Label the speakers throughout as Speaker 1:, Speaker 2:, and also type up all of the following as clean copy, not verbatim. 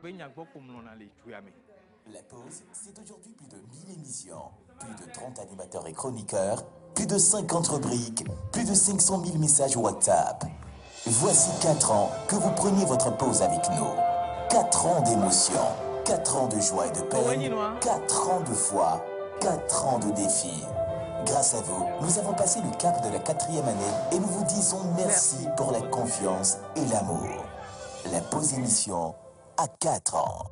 Speaker 1: La pause, c'est aujourd'hui plus de 1000 émissions, plus de 30 animateurs et chroniqueurs, plus de 50 rubriques, plus de 500 000 messages WhatsApp. Voici 4 ans que vous preniez votre pause avec nous. 4 ans d'émotion, 4 ans de joie et de peine, 4 ans de foi, 4 ans de défis. Grâce à vous, nous avons passé le cap de la 4e année et nous vous disons merci pour la confiance et l'amour. La pause émission à 4 ans.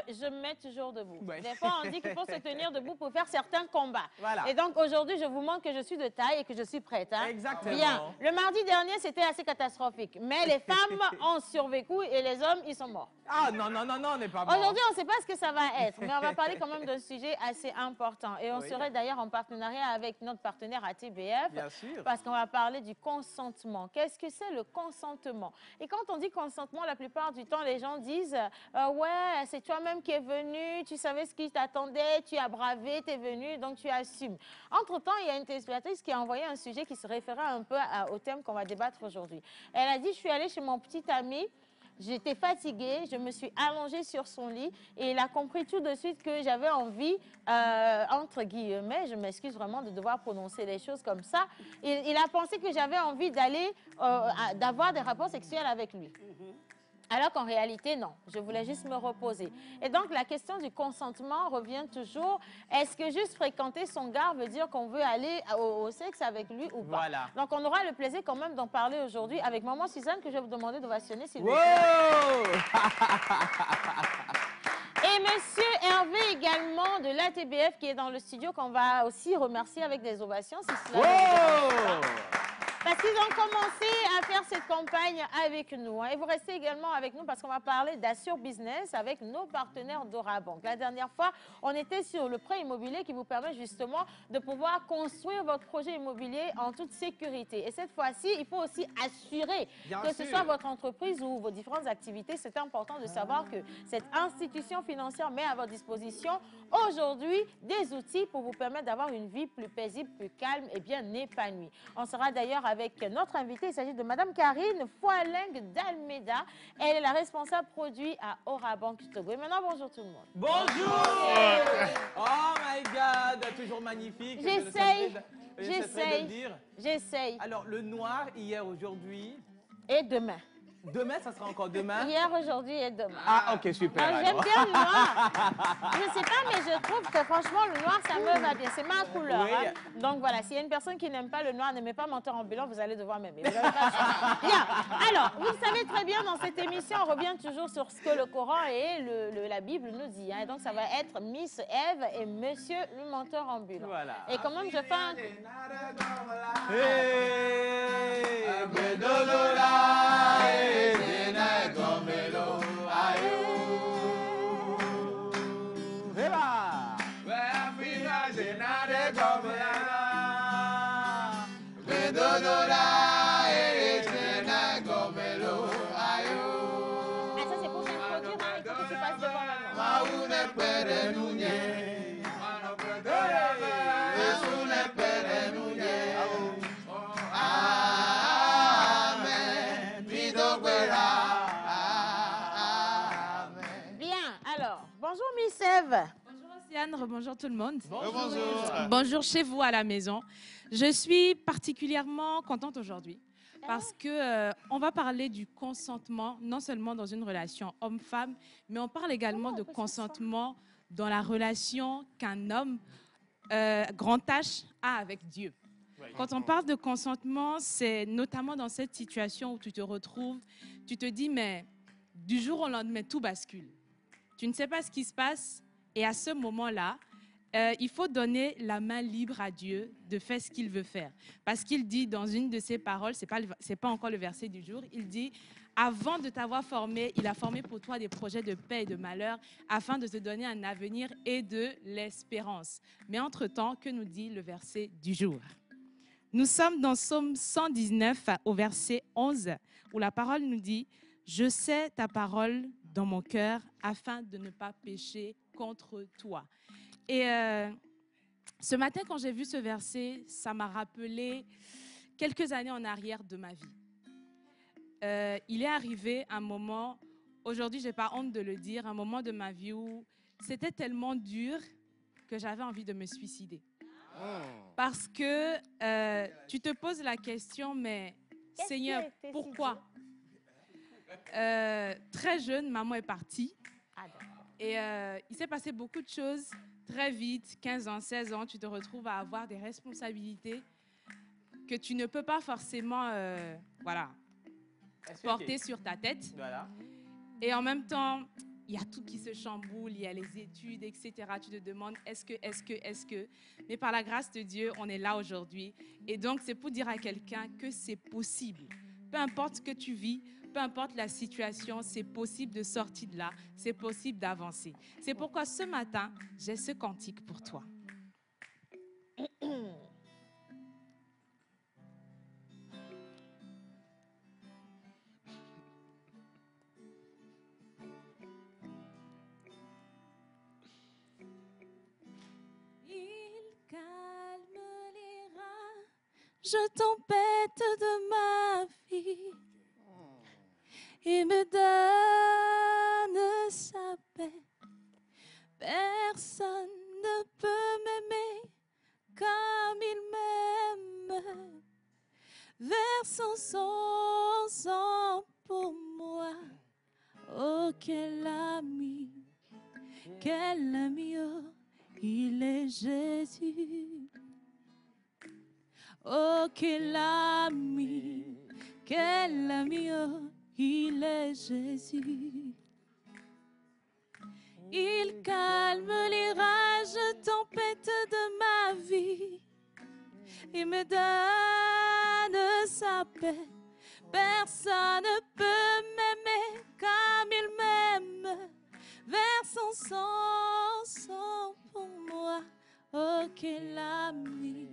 Speaker 2: Je me mets toujours debout. Ouais. Des fois, on dit qu'il faut se tenir debout pour faire certains combats. Voilà. Et donc, aujourd'hui, je vous montre que je suis de taille et que je suis prête. Hein? Exactement. Bien. Le mardi dernier, c'était assez catastrophique. Mais les femmes ont survécu et les hommes, ils sont morts.
Speaker 3: Ah non, non, non, non, on n'est pas morts.
Speaker 2: Aujourd'hui, on ne sait pas ce que ça va être. Mais on va parler quand même d'un sujet assez important. Et on serait d'ailleurs en partenariat avec notre partenaire ATBF. Bien sûr. Parce qu'on va parler du consentement. Qu'est-ce que c'est le consentement? Et quand on dit consentement, la plupart du temps, les gens disent ouais, c'est toi-même qui es venu, tu savais ce qui t'attendait, tu as bravé, tu es venu, donc tu assumes. Entre-temps, il y a une téléspectatrice qui a envoyé un sujet qui se référait un peu au thème qu'on va débattre aujourd'hui. Elle a dit, je suis allée chez mon petit ami, j'étais fatiguée, je me suis allongée sur son lit et il a compris tout de suite que j'avais envie, entre guillemets, je m'excuse vraiment de devoir prononcer les choses comme ça, il a pensé que j'avais envie d'aller, d'avoir des rapports sexuels avec lui. Alors qu'en réalité, non. Je voulais juste me reposer. Et donc, la question du consentement revient toujours. Est-ce que juste fréquenter son gars veut dire qu'on veut aller au sexe avec lui ou pas? Voilà. Donc, on aura le plaisir quand même d'en parler aujourd'hui avec maman Suzanne, que je vais vous demander d'ovationner, s'il vous plaît. Et monsieur Hervé également de l'ATBF qui est dans le studio, qu'on va aussi remercier avec des ovations, si cela parce qu'ils ont commencé à faire cette campagne avec nous. Hein. Et vous restez également avec nous parce qu'on va parler d'Assure Business avec nos partenaires d'Orabank. La dernière fois, on était sur le prêt immobilier qui vous permet justement de pouvoir construire votre projet immobilier en toute sécurité. Et cette fois-ci, il faut aussi assurer que ce soit votre entreprise ou vos différentes activités. C'est important de savoir que cette institution financière met à votre disposition aujourd'hui des outils pour vous permettre d'avoir une vie plus paisible, plus calme et bien épanouie. On sera d'ailleurs avec notre invitée, il s'agit de Madame Karine Foaling d'Almeida. Elle est la responsable produit à Orabank Togo. Et maintenant, bonjour tout le monde.
Speaker 3: Bonjour. Oh my God, toujours magnifique.
Speaker 2: J'essaye.
Speaker 3: Alors, le noir, hier, aujourd'hui.
Speaker 2: Et demain.
Speaker 3: Demain, ça sera encore demain?
Speaker 2: Hier, aujourd'hui et demain.
Speaker 3: Ah, ok, super.
Speaker 2: J'aime bien le noir. Je ne sais pas, mais je trouve que franchement, le noir, ça me va bien. C'est ma couleur. Oui. Hein. Donc voilà, s'il y a une personne qui n'aime pas le noir, n'aimez pas Menteur Ambulant, vous allez devoir m'aimer. Bien. Alors, vous le savez très bien, dans cette émission, on revient toujours sur ce que le Coran et la Bible nous dit. Hein. Et donc, ça va être Miss Ève et Monsieur le Menteur Ambulant. Voilà. Et quand même, je fais un...
Speaker 4: Océane, rebonjour tout le monde.
Speaker 3: Bonjour.
Speaker 4: Bonjour chez vous à la maison. Je suis particulièrement contente aujourd'hui parce que on va parler du consentement, non seulement dans une relation homme-femme, mais on parle également de consentement dans la relation qu'un homme grand H a avec Dieu. Quand on parle de consentement, c'est notamment dans cette situation où tu te retrouves, tu te dis, mais du jour au lendemain, tout bascule. Tu ne sais pas ce qui se passe et à ce moment-là, il faut donner la main libre à Dieu de faire ce qu'il veut faire. Parce qu'il dit dans une de ses paroles, ce n'est pas encore le verset du jour, il dit « Avant de t'avoir formé, il a formé pour toi des projets de paix et de malheur afin de te donner un avenir et de l'espérance. » Mais entre-temps, que nous dit le verset du jour? Nous sommes dans Psaume 119 au verset 11 où la parole nous dit « Je sais ta parole dans mon cœur afin de ne pas pécher contre toi. » Et ce matin, quand j'ai vu ce verset, ça m'a rappelé quelques années en arrière de ma vie. Il est arrivé un moment, aujourd'hui, je n'ai pas honte de le dire, un moment de ma vie où c'était tellement dur que j'avais envie de me suicider. Parce que tu te poses la question, mais Seigneur, pourquoi? Très jeune, maman est partie. Et il s'est passé beaucoup de choses très vite, 15 ans, 16 ans, tu te retrouves à avoir des responsabilités que tu ne peux pas forcément porter sur ta tête. Voilà. Et en même temps, il y a tout qui se chamboule, il y a les études, etc. Tu te demandes est-ce que. Mais par la grâce de Dieu, on est là aujourd'hui. Et donc, c'est pour dire à quelqu'un que c'est possible. Peu importe ce que tu vis, peu importe la situation, c'est possible de sortir de là, c'est possible d'avancer. C'est pourquoi ce matin, j'ai ce cantique pour toi. Il calme les rages, tempête de ma vie. Il me donne sa paix. Personne ne peut m'aimer comme il m'aime. Versant son sang pour moi. Oh, quel ami, oh, il est Jésus. Oh, quel ami, oh, il est Jésus. Il calme les rages, tempêtes de ma vie. Il me donne sa paix. Personne ne peut m'aimer comme il m'aime. Versant son sang pour moi. Oh, quel ami,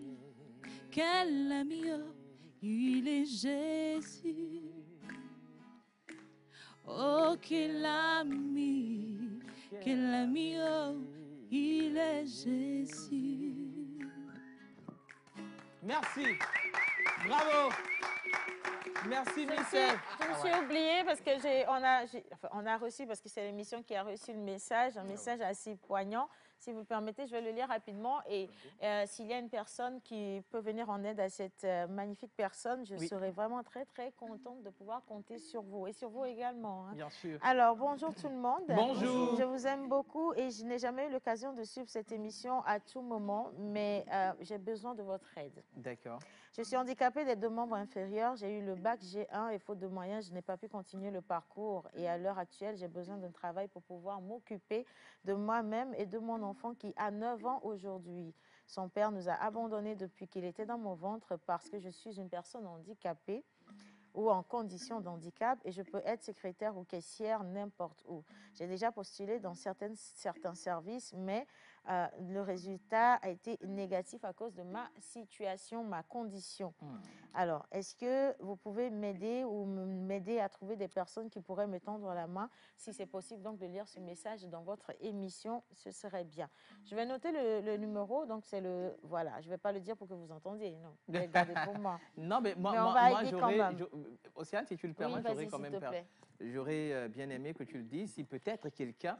Speaker 4: oh, il est Jésus. Oh, quel ami, oh, il est Jésus.
Speaker 3: Merci. Bravo. Merci, Michel.
Speaker 2: Je me suis oubliée parce que on a reçu, parce que c'est l'émission qui a reçu le message, un message assez poignant. Si vous le permettez, je vais le lire rapidement. Et s'il y a une personne qui peut venir en aide à cette magnifique personne, je serai vraiment très, très contente de pouvoir compter sur vous. Et sur vous également. Hein.
Speaker 3: Bien sûr.
Speaker 2: Alors, bonjour tout le monde.
Speaker 3: Bonjour.
Speaker 2: Je vous aime beaucoup et je n'ai jamais eu l'occasion de suivre cette émission à tout moment, mais j'ai besoin de votre aide.
Speaker 3: D'accord.
Speaker 2: Je suis handicapée des 2 membres inférieurs. J'ai eu le bac G1 et faute de moyens, je n'ai pas pu continuer le parcours. Et à l'heure actuelle, j'ai besoin d'un travail pour pouvoir m'occuper de moi-même et de mon enfant qui a 9 ans aujourd'hui. Son père nous a abandonnés depuis qu'il était dans mon ventre parce que je suis une personne handicapée ou en condition de handicap et je peux être secrétaire ou caissière n'importe où. J'ai déjà postulé dans certains services, mais le résultat a été négatif à cause de ma situation, ma condition. Alors, est-ce que vous pouvez m'aider ou m'aider à trouver des personnes qui pourraient me tendre la main? Si c'est possible donc de lire ce message dans votre émission, ce serait bien. Je vais noter le numéro, donc c'est le... Voilà, je ne vais pas le dire pour que vous entendiez, non. Je vais le garder pour moi.
Speaker 3: Non, mais moi j'aurais... Océane, si tu le permets, j'aurais quand même... J'aurais bien aimé que tu le dises. Si peut-être quelqu'un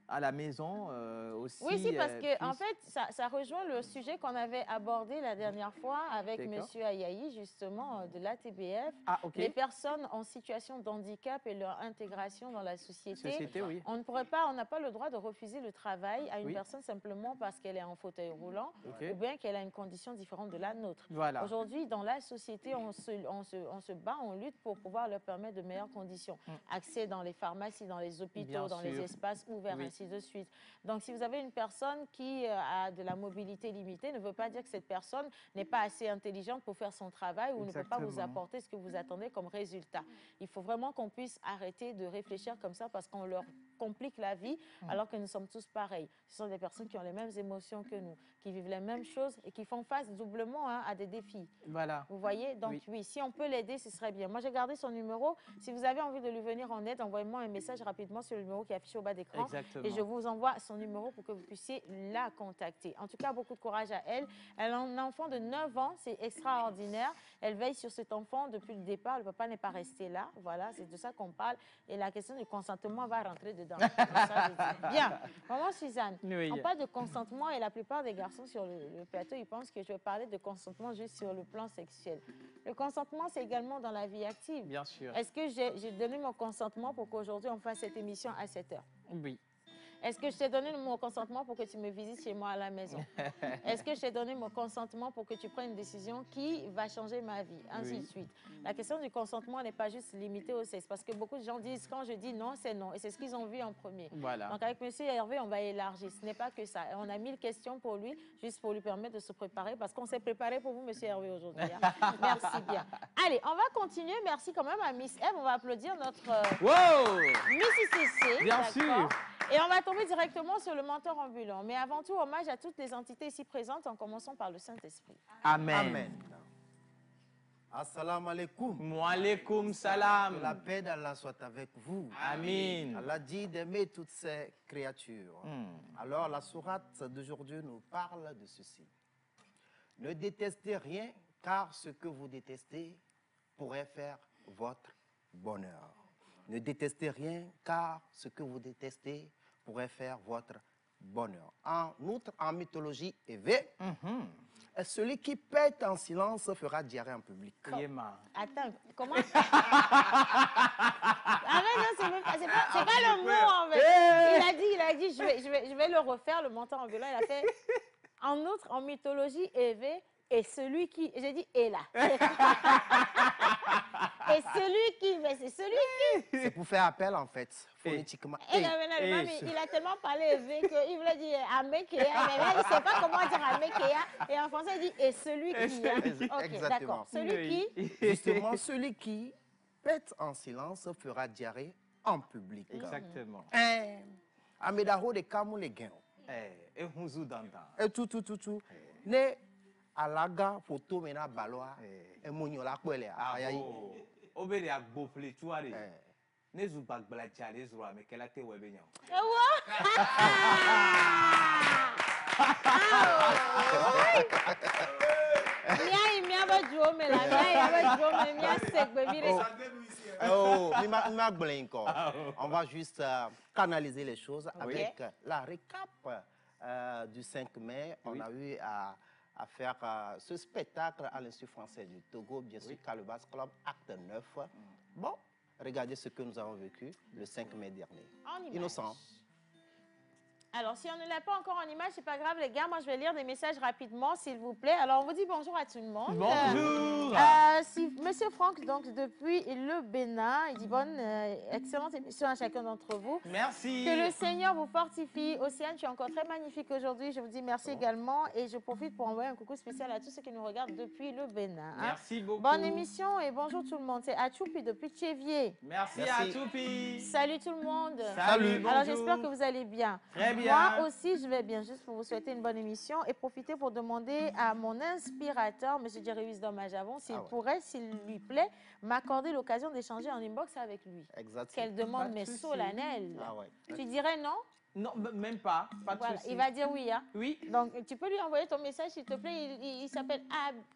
Speaker 3: à la maison aussi.
Speaker 2: Oui, si, parce que en fait, ça rejoint le sujet qu'on avait abordé la dernière fois avec M. Ayayi, justement, de l'ATBF.
Speaker 3: Ah, ok.
Speaker 2: Les personnes en situation de handicap et leur intégration dans la société.
Speaker 3: Oui.
Speaker 2: On ne pourrait pas, on n'a pas le droit de refuser le travail à une personne simplement parce qu'elle est en fauteuil roulant ou bien qu'elle a une condition différente de la nôtre.
Speaker 3: Voilà.
Speaker 2: Aujourd'hui, dans la société, on se bat, on lutte pour pouvoir leur permettre de meilleures conditions. Accès dans les pharmacies, dans les hôpitaux, dans les espaces ouverts, ainsi de suite. Donc, si vous avez une personne qui a de la mobilité limitée, ne veut pas dire que cette personne n'est pas assez intelligente pour faire son travail ou ne peut pas vous apporter ce que vous attendez comme résultat. Il faut vraiment qu'on puisse arrêter de réfléchir comme ça parce qu'on leur complique la vie alors que nous sommes tous pareils. Ce sont des personnes qui ont les mêmes émotions que nous, qui vivent les mêmes choses et qui font face doublement à des défis.
Speaker 3: Voilà.
Speaker 2: Vous voyez? Donc oui, si on peut l'aider, ce serait bien. Moi, j'ai gardé son numéro. Si vous avez envie de lui venir en aide, envoyez-moi un message rapidement sur le numéro qui est affiché au bas d'écran. Et je vous envoie son numéro pour que vous puissiez la contacter. En tout cas, beaucoup de courage à elle. Elle a un enfant de 9 ans, c'est extraordinaire. Elle veille sur cet enfant depuis le départ. Le papa n'est pas resté là. Voilà, c'est de ça qu'on parle. Et la question du consentement va rentrer dedans. Ça, je dis. Bien. Maman Suzanne, on parle de consentement et la plupart des garçons sur le plateau, ils pensent que je vais parler de consentement juste sur le plan sexuel. Le consentement, c'est également dans la vie active.
Speaker 3: Bien sûr.
Speaker 2: Est-ce que j'ai donné mon consentement pour qu'aujourd'hui, on fasse cette émission à 7 heures?
Speaker 3: Oui.
Speaker 2: Est-ce que je t'ai donné mon consentement pour que tu me visites chez moi à la maison? Est-ce que je t'ai donné mon consentement pour que tu prennes une décision qui va changer ma vie? Ainsi de suite. La question du consentement n'est pas juste limitée au sexe parce que beaucoup de gens disent quand je dis non, c'est non. Et c'est ce qu'ils ont vu en premier.
Speaker 3: Voilà.
Speaker 2: Donc avec M. Hervé, on va élargir. Ce n'est pas que ça. On a 1000 questions pour lui, juste pour lui permettre de se préparer parce qu'on s'est préparé pour vous, M. Hervé, aujourd'hui. Hein? Merci bien. Allez, on va continuer. Merci quand même à Miss Eve. On va applaudir notre Miss ICC.
Speaker 3: Bien sûr.
Speaker 2: Et on va tomber directement sur le mentor ambulant. Mais avant tout, hommage à toutes les entités ici présentes, en commençant par le Saint-Esprit.
Speaker 3: Amen.
Speaker 5: Amen. Assalamu alaikum.
Speaker 3: Wa alaikum salam.
Speaker 5: Que la paix d'Allah soit avec vous.
Speaker 3: Amin.
Speaker 5: Allah dit d'aimer toutes ces créatures. Alors la sourate d'aujourd'hui nous parle de ceci. Ne détestez rien, car ce que vous détestez pourrait faire votre bonheur. Ne détestez rien, car ce que vous détestez pourrait faire votre bonheur. En outre, en mythologie éveillée, celui qui pète en silence fera diarrhée en public.
Speaker 2: Attends, comment? Ah non, c'est pas le mot en fait. Il a dit, je vais le refaire, le mentor ambulant. Il a fait, en outre, en mythologie éveillée, et celui qui, j'ai dit, est là. Et celui qui, mais c'est celui qui.
Speaker 5: C'est pour faire appel en fait, phonétiquement.
Speaker 2: Il a tellement parlé éveillé qu'il voulait dire Amekea, mais là il ne sait pas comment dire Amekea. Et en français il dit, et celui qui. Hein? Ok, d'accord. Celui qui.
Speaker 5: Justement, celui qui pète en silence fera diarrhée en public.
Speaker 3: Exactement.
Speaker 5: Amedaho de Kamou les gains.
Speaker 3: Et Hunzu Danda.
Speaker 5: Et tout. Ne alaga photo mena baloa. Et monyola kwele.
Speaker 3: Obédé à Bofle, tu vois. Ne zou pas glacial, les rois, mais qu'elle a été webénion.
Speaker 5: On va juste canaliser les choses avec la récap du 5 mai. On a eu à faire ce spectacle à l'Institut français du Togo, bien sûr, Calebas Club, acte 9. Bon, regardez ce que nous avons vécu le 5 mai dernier. Innocent.
Speaker 2: Alors, si on ne l'a pas encore en image, c'est pas grave, les gars. Moi, je vais lire des messages rapidement, s'il vous plaît. Alors, on vous dit bonjour à tout le monde.
Speaker 3: Bonjour.
Speaker 2: Monsieur Franck, donc, depuis le Bénin, il dit bonne, excellente émission à chacun d'entre vous.
Speaker 3: Merci.
Speaker 2: Que le Seigneur vous fortifie. Océane, tu es encore très magnifique aujourd'hui. Je vous dis merci également. Et je profite pour envoyer un coucou spécial à tous ceux qui nous regardent depuis le Bénin. Hein.
Speaker 3: Merci beaucoup.
Speaker 2: Bonne émission et bonjour tout le monde. C'est Achoupi depuis Tchévier.
Speaker 3: Merci Achoupi.
Speaker 2: Salut tout le monde.
Speaker 3: Salut.
Speaker 2: Alors, j'espère que vous allez bien.
Speaker 3: Très bien.
Speaker 2: Moi aussi, je vais bien, juste pour vous souhaiter une bonne émission et profiter pour demander à mon inspirateur, M. Jerry Domajavon, s'il pourrait, s'il lui plaît, m'accorder l'occasion d'échanger en inbox avec lui.
Speaker 5: Exactement.
Speaker 2: Quelle demande, mais solennelle. Tu dirais non?
Speaker 3: Non, même pas. Pas de souci.
Speaker 2: Il va dire oui, hein?
Speaker 3: Oui.
Speaker 2: Donc, tu peux lui envoyer ton message, s'il te plaît. Il s'appelle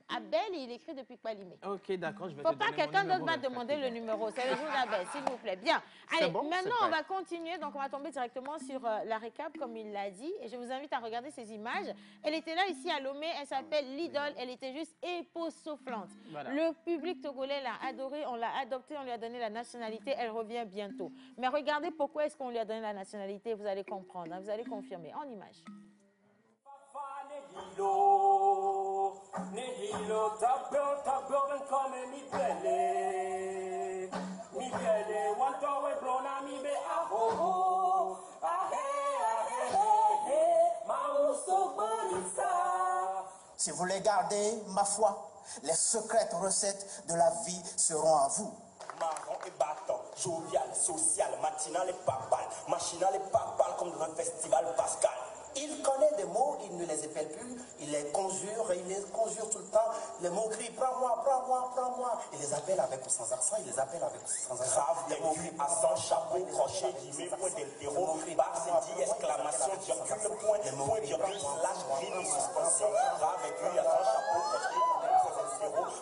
Speaker 2: Abel et il écrit depuis Palimé.
Speaker 3: Ok, d'accord, je vais
Speaker 2: Faut
Speaker 3: te donner
Speaker 2: pas quelqu'un d'autre va demander le numéro. C'est le jour d'Abel, s'il vous plaît. Bien. Allez,
Speaker 5: bon,
Speaker 2: maintenant, on va continuer. Donc, on va tomber directement sur la récap, comme il l'a dit. Et je vous invite à regarder ces images. Elle était là, ici, à Lomé. Elle s'appelle l'idole. Elle était juste époustouflante. Voilà. Le public togolais l'a adorée. On l'a adoptée. On lui a donné la nationalité. Elle revient bientôt. Mais regardez pourquoi est-ce qu'on lui a donné la nationalité. Vous allez comprendre. Hein, vous allez confirmer. En image.
Speaker 6: Si vous les gardez, ma foi, les secrètes recettes de la vie seront à vous.
Speaker 7: Marron et battant, jovial, social, matinal et papal, machinal et papal comme dans un festival pascal.
Speaker 6: Il connaît des mots, il ne les épelle plus, il les conjure tout le temps. Les mots crient, prends-moi, prends-moi, prends-moi. Il les appelle avec ou sans accent, il les appelle avec ou sans accent.
Speaker 7: Grave, des mots à sans chapeau, crochet, guillemets, point d'interro, barre, c'est dit, exclamation, virgule, point virgule, slash, grille de suspension. Grave, aiguille, à sans chapeau, crochet,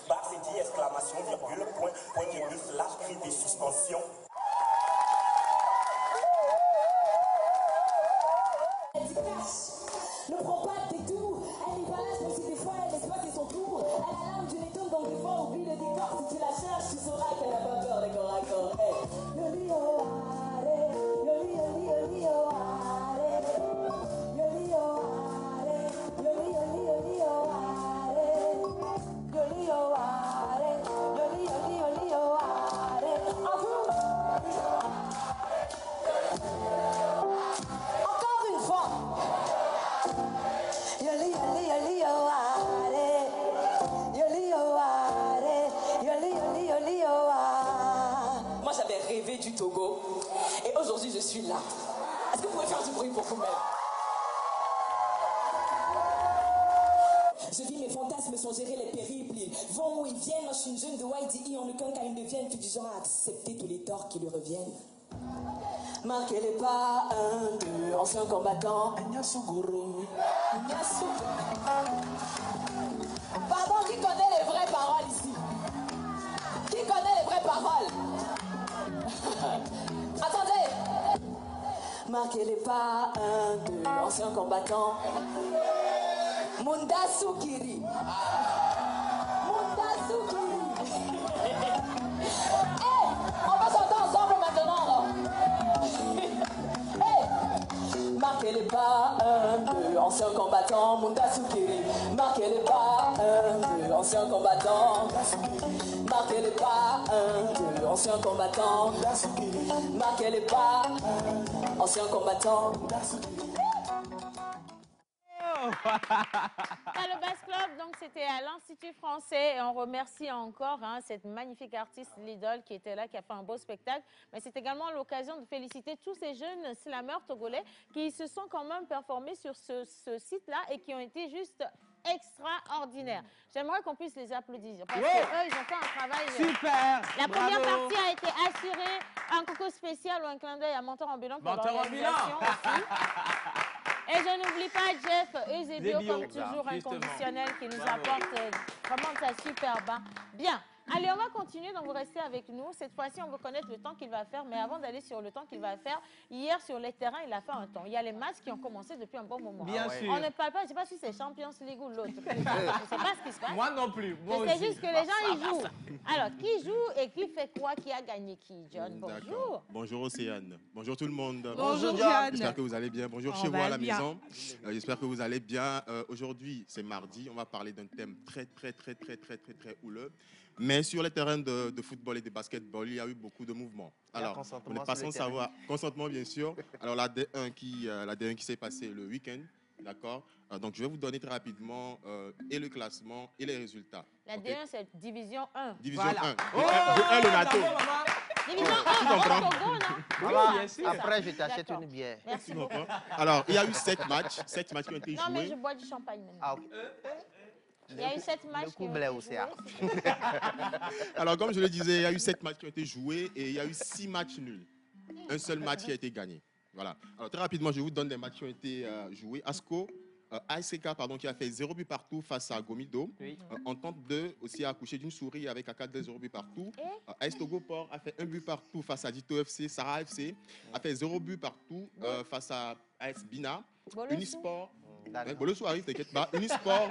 Speaker 7: barre, c'est dit, exclamation, virgule, point virgule, slash, grille de suspension.
Speaker 8: Ne prends pas tes tours, elle est balèze même si des fois elle laisse passer son tour. Elle a l'âme d'une étonne donc des fois oublie le décor. Si tu la cherches, tu sauras qu'elle n'a pas peur des corps à corps. Yoli yo are, yoli yoli yoli yo are, yoli yo are, yoli yoli yoli yo are, yoli yo are, yoli yoli yoli yo are. Encore une fois. Yoli yoli yoli yo are, yoli yo are, yoli yoli yoli yo are. Moi j'avais rêvé du Togo et aujourd'hui je suis là. Est-ce que vous pouvez faire du bruit pour vous-même? Je vis mes fantasmes sans gérer les périples. Ils vont où ils viennent. Moi je suis une jeune de YDI en aucun cas ils ne deviennent. Tout du genre à accepter tous les torts qui lui reviennent. Marquez les pas, 1, 2, ancien combattant. Pardon, qui connaît les vraies paroles ici? Qui connaît les vraies paroles? Attendez. Marquez les pas, 1, 2, ancien combattant. Munda Sukiri. Munda Sukiri. Hey, on va chanter ensemble maintenant, là. Marquez les pas, 1, 2, ancien combattant, Munda Sukiri. Marquez les pas, 1, 2, ancien combattant. Marquez les pas, 1, 2, ancien combattant. Marquez les pas, ancien combattant.
Speaker 2: Le Bass Club, donc c'était à l'Institut français et on remercie encore cette magnifique artiste, l'idole, qui était là, qui a fait un beau spectacle. Mais c'est également l'occasion de féliciter tous ces jeunes slameurs togolais qui se sont quand même performés sur ce site-là et qui ont été juste extraordinaires. J'aimerais qu'on puisse les applaudir parce qu'eux, ils ont fait un travail.
Speaker 3: Super.
Speaker 2: La première partie a été assurée. Un coucou spécial ou un clin d'œil à Mentor Ambulant pour l'organisation aussi. Et je n'oublie pas Jeff Eusebio, comme toujours, inconditionnel, qui nous apporte vraiment ça super bas. Bien. Allez, on va continuer, donc vous restez avec nous. Cette fois-ci, on veut connaître le temps qu'il va faire. Mais avant d'aller sur le temps qu'il va faire, hier, sur les terrains, il a fait un temps. Il y a les matchs qui ont commencé depuis un bon moment.
Speaker 3: Bien sûr.
Speaker 2: On ne parle pas, je ne sais pas si c'est Champions League ou l'autre. Je ne sais pas ce qui se passe.
Speaker 3: Moi non plus.
Speaker 2: C'est juste que les gens, ils jouent. Alors, qui joue et qui fait quoi? Qui a gagné qui? John, bonjour.
Speaker 9: Bonjour Océane. Bonjour tout le monde.
Speaker 4: Bonjour John.
Speaker 9: J'espère que vous allez bien. Bonjour chez vous à la maison. J'espère que vous allez bien. Aujourd'hui, c'est mardi. On va parler d'un thème très houleux. Mais sur les terrains de football et de basketball, il y a eu beaucoup de mouvements. Alors, on n'est pas sans savoir. Consentement, bien sûr. Alors, la D1 qui s'est passée le week-end, d'accord. Donc, je vais vous donner très rapidement et le classement et les résultats.
Speaker 2: La D1, c'est Division 1.
Speaker 9: Division
Speaker 2: voilà.
Speaker 9: 1. De 1, le NATO.
Speaker 2: Division 1, au Togo, non?
Speaker 5: Voilà. Après, je t'achète une bière.
Speaker 2: Merci beaucoup.
Speaker 9: Alors, il y a eu 7 matchs qui ont été joués.
Speaker 2: Non, mais je bois du champagne maintenant.
Speaker 5: Ah, ok.
Speaker 2: Il y a eu 7 matchs qui ont été joués.
Speaker 9: Alors, comme je le disais, il y a eu 7 matchs qui ont été joués et il y a eu 6 matchs nuls. Un seul match qui a été gagné. Voilà. Alors, très rapidement, je vous donne des matchs qui ont été joués. ASCO, ASK, pardon, qui a fait 0 but partout face à Gomido.
Speaker 3: Oui.
Speaker 9: Entente 2 aussi a accouché d'une souris avec un 4 0 but partout. AS Togo Port a fait 1 but partout face à Dito FC. Sarah FC a fait 0 but partout face à AS Bina. Unisport. Bolossou arrive, t'inquiète pas. Unisport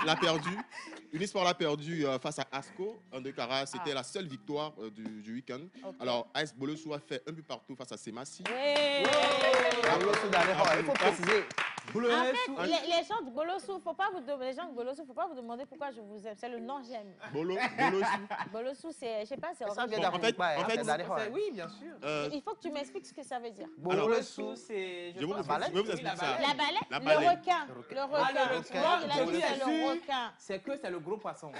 Speaker 9: l'a perdu. Unisport l'a perdu face à ASCO. De Cara, c'était la seule victoire du week-end. Okay. Alors, AS Bolossou a fait 1 but partout face à Semassi.
Speaker 5: Il faut préciser.
Speaker 2: En fait, les gens de Bolossou, faut pas vous demander pourquoi je vous aime. C'est le nom j'aime. Bolossou, c'est, je sais pas, c'est horrible.
Speaker 9: En fait,
Speaker 3: oui, bien sûr.
Speaker 2: Il faut que tu m'expliques ce que ça veut dire.
Speaker 3: Bolossou, c'est...
Speaker 9: Je vais vous expliquer ça.
Speaker 2: La balai, le requin. Le requin. Il a dit c'est le requin.
Speaker 3: C'est que c'est le gros poisson.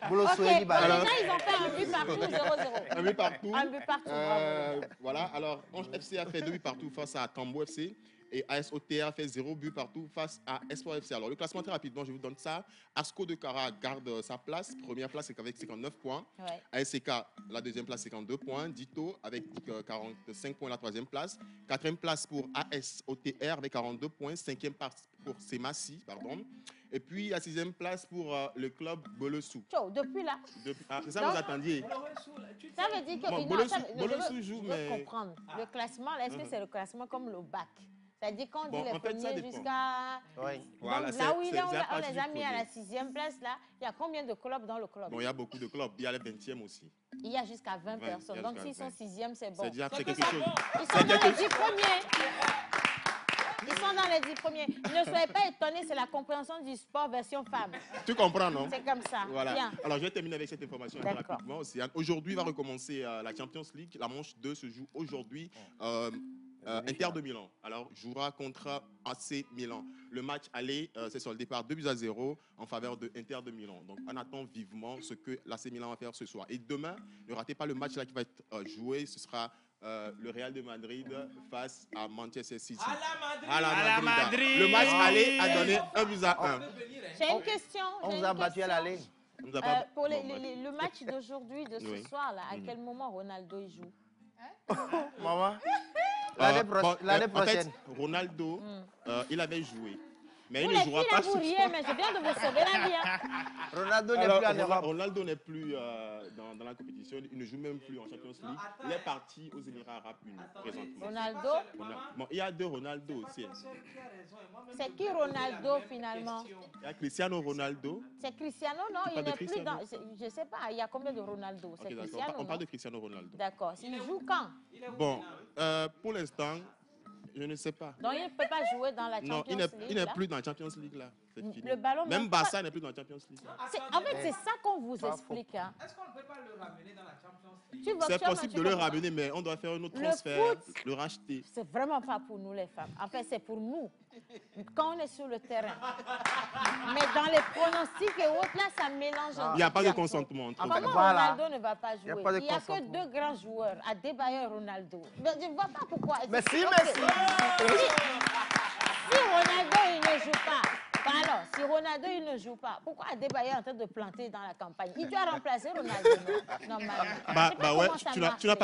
Speaker 5: Bolossou et Balai.
Speaker 2: Alors, ils ont fait un but partout, 0-0.
Speaker 9: Un but partout.
Speaker 2: Un but partout, bravo.
Speaker 9: Voilà, alors, Ange FC a fait 2 buts partout face à Tambo FC. Et AS OTA a fait 0 but partout face à Espoir FC. Alors, le classement, très rapidement, je vous donne ça. ASCO de Cara garde sa place. Première place avec 59 points. Ouais. ASK, la deuxième place, 52 points. Dito avec 45 points, la troisième place. Quatrième place pour AS OTR avec 42 points. Cinquième place pour Semassi, pardon. Et puis, la sixième place pour le club Bolossou.
Speaker 2: Depuis là.
Speaker 9: C'est ça que vous attendiez.
Speaker 2: Ça veut dire que
Speaker 9: Bolossou joue, mais...
Speaker 2: Je veux comprendre. Le classement, est-ce que c'est le classement comme le bac? C'est-à-dire qu'on dit les premiers jusqu'à...
Speaker 9: Oui.
Speaker 2: Voilà, donc là où on les a mis à la 6e place, là, il y a combien de clubs dans le club?
Speaker 9: Bon, il y a beaucoup de clubs. Il y a les 20e aussi.
Speaker 2: Il y a jusqu'à 20 personnes. Donc s'ils sont 6e, c'est bon.
Speaker 9: C'est déjà quelque chose.
Speaker 2: Ils sont dans les 10 premiers. Ils sont dans les 10 premiers. Ne soyez pas étonnés, c'est la compréhension du sport version femme.
Speaker 9: Tu comprends, non?
Speaker 2: C'est comme ça.
Speaker 9: Voilà.
Speaker 2: Bien.
Speaker 9: Alors, je vais terminer avec cette information rapidement. Aujourd'hui, va recommencer la Champions League. La manche 2 se joue aujourd'hui. Inter de Milan, alors, jouera contre AC Milan. Le match aller, c'est sur le départ 2-0 en faveur de Inter de Milan. Donc, on attend vivement ce que l'AC Milan va faire ce soir. Et demain, ne ratez pas le match là qui va être joué. Ce sera le Real de Madrid face à Manchester City. À la Madrid. Le match aller a donné 1-1.
Speaker 2: J'ai une question.
Speaker 5: On vous a battu à l'aller.
Speaker 2: Pour le match d'aujourd'hui, de ce soir, là, à quel moment Ronaldo y joue?
Speaker 5: Maman, l'année prochaine.
Speaker 9: En fait, Ronaldo, il avait joué. Mais il ne jouera pas
Speaker 2: ce soir. Mais je viens de vous sauver la vie. Hein.
Speaker 5: Ronaldo n'est plus en Europe.
Speaker 9: Ronaldo n'est plus dans la compétition. Il ne joue même plus en Champions League. Il est parti aux Émirats Arabes Unis présentement.
Speaker 2: Ronaldo
Speaker 9: Bon, il y a 2 Ronaldo aussi.
Speaker 2: C'est qui Ronaldo finalement?
Speaker 9: Il y a Cristiano Ronaldo.
Speaker 2: C'est Cristiano, non? Il n'est plus dans... Je ne sais pas, il y a combien de Ronaldo? C'est Cristiano,
Speaker 9: on parle de Cristiano Ronaldo.
Speaker 2: D'accord. Il joue quand?
Speaker 9: Bon, pour l'instant... Je ne sais pas.
Speaker 2: Donc, il ne peut pas jouer dans la Champions League.
Speaker 9: Non, il n'est plus dans la Champions League là.
Speaker 2: Le ballon
Speaker 9: même Barça n'est plus dans la Champions League.
Speaker 2: En fait, c'est ça qu'on vous explique. Hein.
Speaker 3: Est-ce qu'on ne peut pas le ramener dans la Champions League?
Speaker 9: C'est possible de le ramener, mais on doit faire un autre transfert, le racheter.
Speaker 2: C'est vraiment pas pour nous les femmes. En fait, c'est pour nous, quand on est sur le terrain. Mais dans les pronostics et autres, là, ça mélange.
Speaker 9: Il n'y a pas de consentement entre
Speaker 2: nous. Comment Ronaldo ne va pas jouer? Il n'y a que 2 grands joueurs, Adebayor et Ronaldo. Mais je ne vois pas pourquoi.
Speaker 5: Merci.
Speaker 2: Si Ronaldo, il ne joue pas, alors, si Ronaldo, il ne joue pas, pourquoi Adebayor est en train de planter dans la campagne? Il doit remplacer Ronaldo, normalement.
Speaker 9: Ouais, tu n'as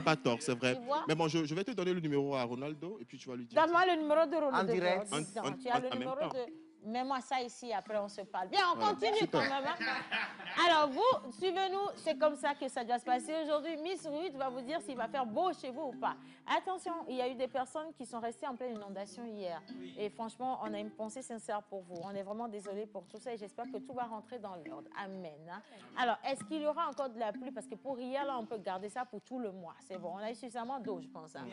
Speaker 9: pas tort, c'est vrai. Mais bon, je vais te donner le numéro à Ronaldo et puis tu vas lui dire.
Speaker 2: Donne-moi le numéro de Ronaldo.
Speaker 5: En direct.
Speaker 2: Tu as le numéro de... Mets-moi ça ici, après on se parle. Bien, on continue quand même. Hein? Alors vous, suivez-nous, c'est comme ça que ça doit se passer aujourd'hui. Miss Ruth va vous dire s'il va faire beau chez vous ou pas. Attention, il y a eu des personnes qui sont restées en pleine inondation hier. Et franchement, on a une pensée sincère pour vous. On est vraiment désolé pour tout ça et j'espère que tout va rentrer dans l'ordre. Amen. Hein? Alors, est-ce qu'il y aura encore de la pluie? Parce que pour hier, là, on peut garder ça pour tout le mois. C'est bon, on a eu suffisamment d'eau, je pense. Hein?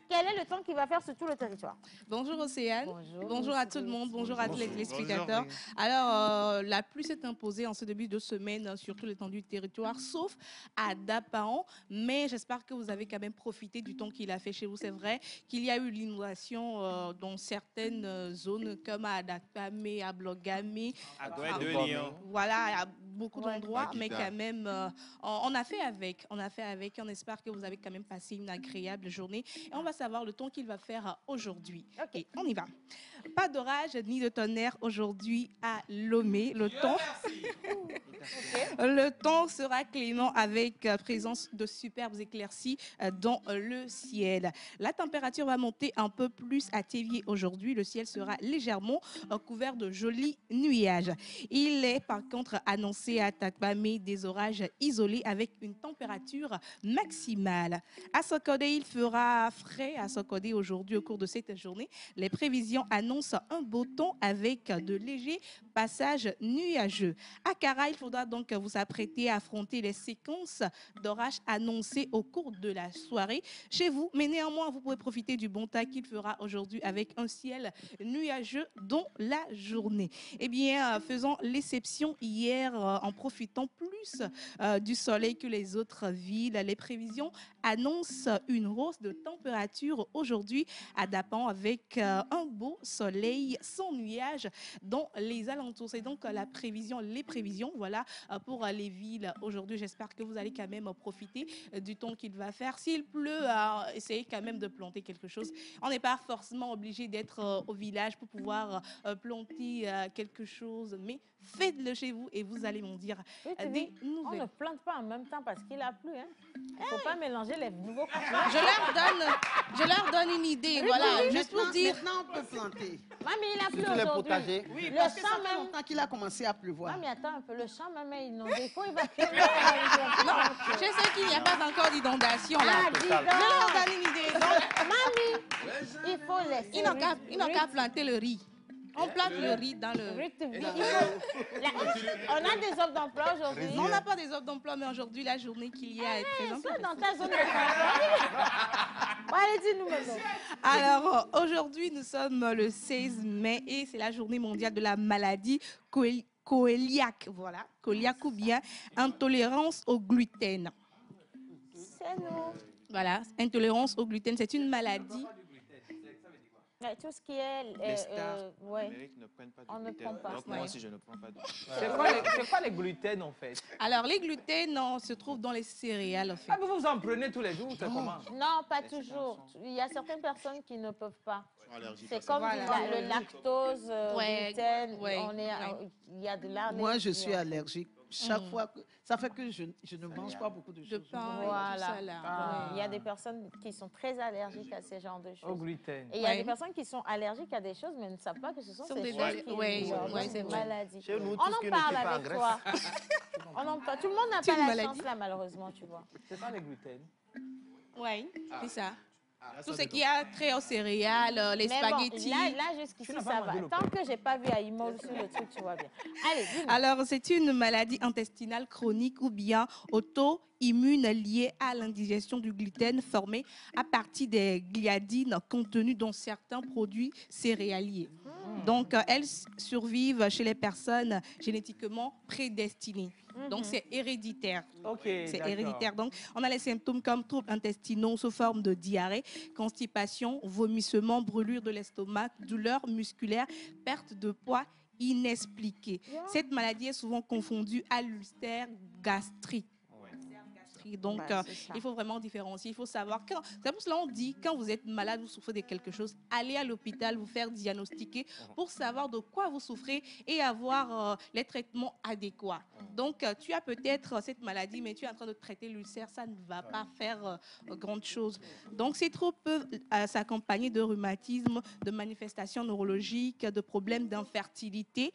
Speaker 2: Quel est le temps qu'il va faire sur tout le territoire?
Speaker 4: Bonjour Océane. Bonjour à tout le monde. Bonjour à tous les téléspectateurs. Alors, la pluie s'est imposée en ce début de semaine sur toute l'étendue du territoire, sauf à Dapaon. Mais j'espère que vous avez quand même profité du temps qu'il a fait chez vous. C'est vrai qu'il y a eu l'inondation dans certaines zones comme à Dakpamé, à Blogame. Voilà, à beaucoup d'endroits, mais quand même, on a fait avec. On espère que vous avez quand même passé une agréable journée. Et on va savoir le temps qu'il va faire aujourd'hui.
Speaker 2: Ok,
Speaker 4: on y va. Pas d'orage ni de tonnerre aujourd'hui à Lomé. Le temps. Le temps sera clément avec présence de superbes éclaircies dans le ciel. La température va monter un peu plus à Théviers aujourd'hui. Le ciel sera légèrement couvert de jolis nuages. Il est par contre annoncé à Takbamé des orages isolés avec une température maximale. À Sokodé, il fera frais à Sokodé aujourd'hui au cours de cette journée. Les prévisions annoncent un beau temps avec de légers passages nuageux. À Kara, il faudra donc vous apprêter à affronter les séquences d'orages annoncées au cours de la soirée chez vous. Mais néanmoins, vous pouvez profiter du bon temps qu'il fera aujourd'hui avec un ciel nuageux dans la journée. Eh bien, faisons l'exception hier en profitant plus du soleil que les autres villes. Les prévisions annoncent une hausse de température aujourd'hui à Dapan avec un beau soleil sans nuages dans les alentours. C'est donc les prévisions, voilà, pour les villes aujourd'hui. J'espère que vous allez quand même profiter du temps qu'il va faire. S'il pleut, essayez quand même de planter quelque chose. On n'est pas forcément obligé d'être au village pour pouvoir planter quelque chose, mais faites-le chez vous et vous allez m'en dire des nouvelles.
Speaker 2: On ne plante pas en même temps parce qu'il a plu. Hein. Il ne faut pas mélanger les nouveaux
Speaker 10: Je leur donne une idée.
Speaker 2: Oui,
Speaker 10: voilà,
Speaker 2: oui.
Speaker 10: juste pour dire.
Speaker 11: Maintenant, on peut planter.
Speaker 2: Mamie, il a plu
Speaker 11: les
Speaker 2: aujourd'hui.
Speaker 11: potagers.
Speaker 10: Oui,
Speaker 2: Le
Speaker 10: parce que
Speaker 2: champ
Speaker 10: ça fait
Speaker 2: même.
Speaker 10: longtemps qu'il a commencé à pleuvoir.
Speaker 2: Mamie, attends un peu. Le champ même est inondé. Il faut évacuer.
Speaker 4: Je sais qu'il n'y a pas encore d'inondation là.
Speaker 2: Ah, dis donc.
Speaker 4: Je leur donne une idée. Donc,
Speaker 2: Mamie, il faut laisser.
Speaker 4: ils n'ont qu'à planter le riz. On plante le riz dans le...
Speaker 2: On a des offres d'emploi aujourd'hui.
Speaker 4: Non, on n'a pas des offres d'emploi, mais aujourd'hui, la journée qu'il y a est présente.
Speaker 2: C'est dans ta zone de confort. Bon, allez, dis-nous maintenant.
Speaker 4: Alors, aujourd'hui, nous sommes le 16 mai et c'est la journée mondiale de la maladie coéliaque. Voilà, coéliaque ou bien intolérance au gluten.
Speaker 2: C'est nous.
Speaker 4: Voilà, intolérance au gluten, c'est une maladie.
Speaker 2: Tout ce qui est...
Speaker 3: Les stars
Speaker 2: ouais.
Speaker 3: ne prennent pas de
Speaker 2: On ne
Speaker 3: gluten.
Speaker 2: prend pas.
Speaker 3: Donc moi aussi, je ne prends pas de
Speaker 2: C'est
Speaker 3: quoi les gluten en fait?
Speaker 4: Alors, les gluten, on se trouve dans les céréales en fait.
Speaker 3: Ah, vous en prenez tous les jours, c'est comment?
Speaker 2: Non, pas toujours. Il y a certaines personnes qui ne peuvent pas. C'est comme
Speaker 4: Voilà.
Speaker 2: le lactose,
Speaker 4: Ouais,
Speaker 2: gluten,
Speaker 4: ouais,
Speaker 2: il y a de l'art.
Speaker 10: Moi, je suis allergique. Chaque fois, ça fait que je ne mange pas beaucoup de choses.
Speaker 2: Voilà.
Speaker 4: Là.
Speaker 2: Il y a des personnes qui sont très allergiques à ces genres de choses.
Speaker 3: Au gluten.
Speaker 2: Et il y a des personnes qui sont allergiques à des choses, mais ne savent pas que ce sont ces choses qui
Speaker 4: c'est
Speaker 2: maladies.
Speaker 5: Chez nous,
Speaker 2: On
Speaker 5: tout ce
Speaker 2: en
Speaker 5: qui ne
Speaker 2: parle
Speaker 5: tue pas
Speaker 2: avec
Speaker 5: engraisse.
Speaker 2: toi. On en parle. Tout le monde n'a
Speaker 4: C'est
Speaker 2: pas
Speaker 4: une
Speaker 2: la
Speaker 4: maladie.
Speaker 2: chance là, malheureusement, tu vois.
Speaker 3: C'est ça les gluten?
Speaker 4: Oui, c'est ça. Tout ce qui a trait aux céréales, les
Speaker 2: Mais
Speaker 4: spaghettis.
Speaker 2: Bon, là jusqu'ici, ça va. Tant que je n'ai pas vu à Imol sur le truc, tu vois bien. Allez, dis-moi.
Speaker 4: Alors, c'est une maladie intestinale chronique ou bien auto-immune liée à l'indigestion du gluten formée à partir des gliadines contenues dans certains produits céréaliers. Donc, elles survivent chez les personnes génétiquement prédestinées. Donc, c'est héréditaire.
Speaker 3: Ok,
Speaker 4: C'est
Speaker 3: d'accord.
Speaker 4: héréditaire. Donc, on a les symptômes comme troubles intestinaux sous forme de diarrhée, constipation, vomissement, brûlure de l'estomac, douleurs musculaires, perte de poids inexpliquée. Cette maladie est souvent confondue à l'ulcère gastrique. Donc, il faut vraiment différencier. Il faut savoir. C'est pour cela qu'on dit, quand vous êtes malade, vous souffrez de quelque chose, allez à l'hôpital, vous faire diagnostiquer pour savoir de quoi vous souffrez et avoir les traitements adéquats. Donc, tu as peut-être cette maladie, mais tu es en train de traiter l'ulcère, ça ne va pas faire grande chose. Donc, ces troubles peuvent s'accompagner de rhumatisme, de manifestations neurologiques, de problèmes d'infertilité.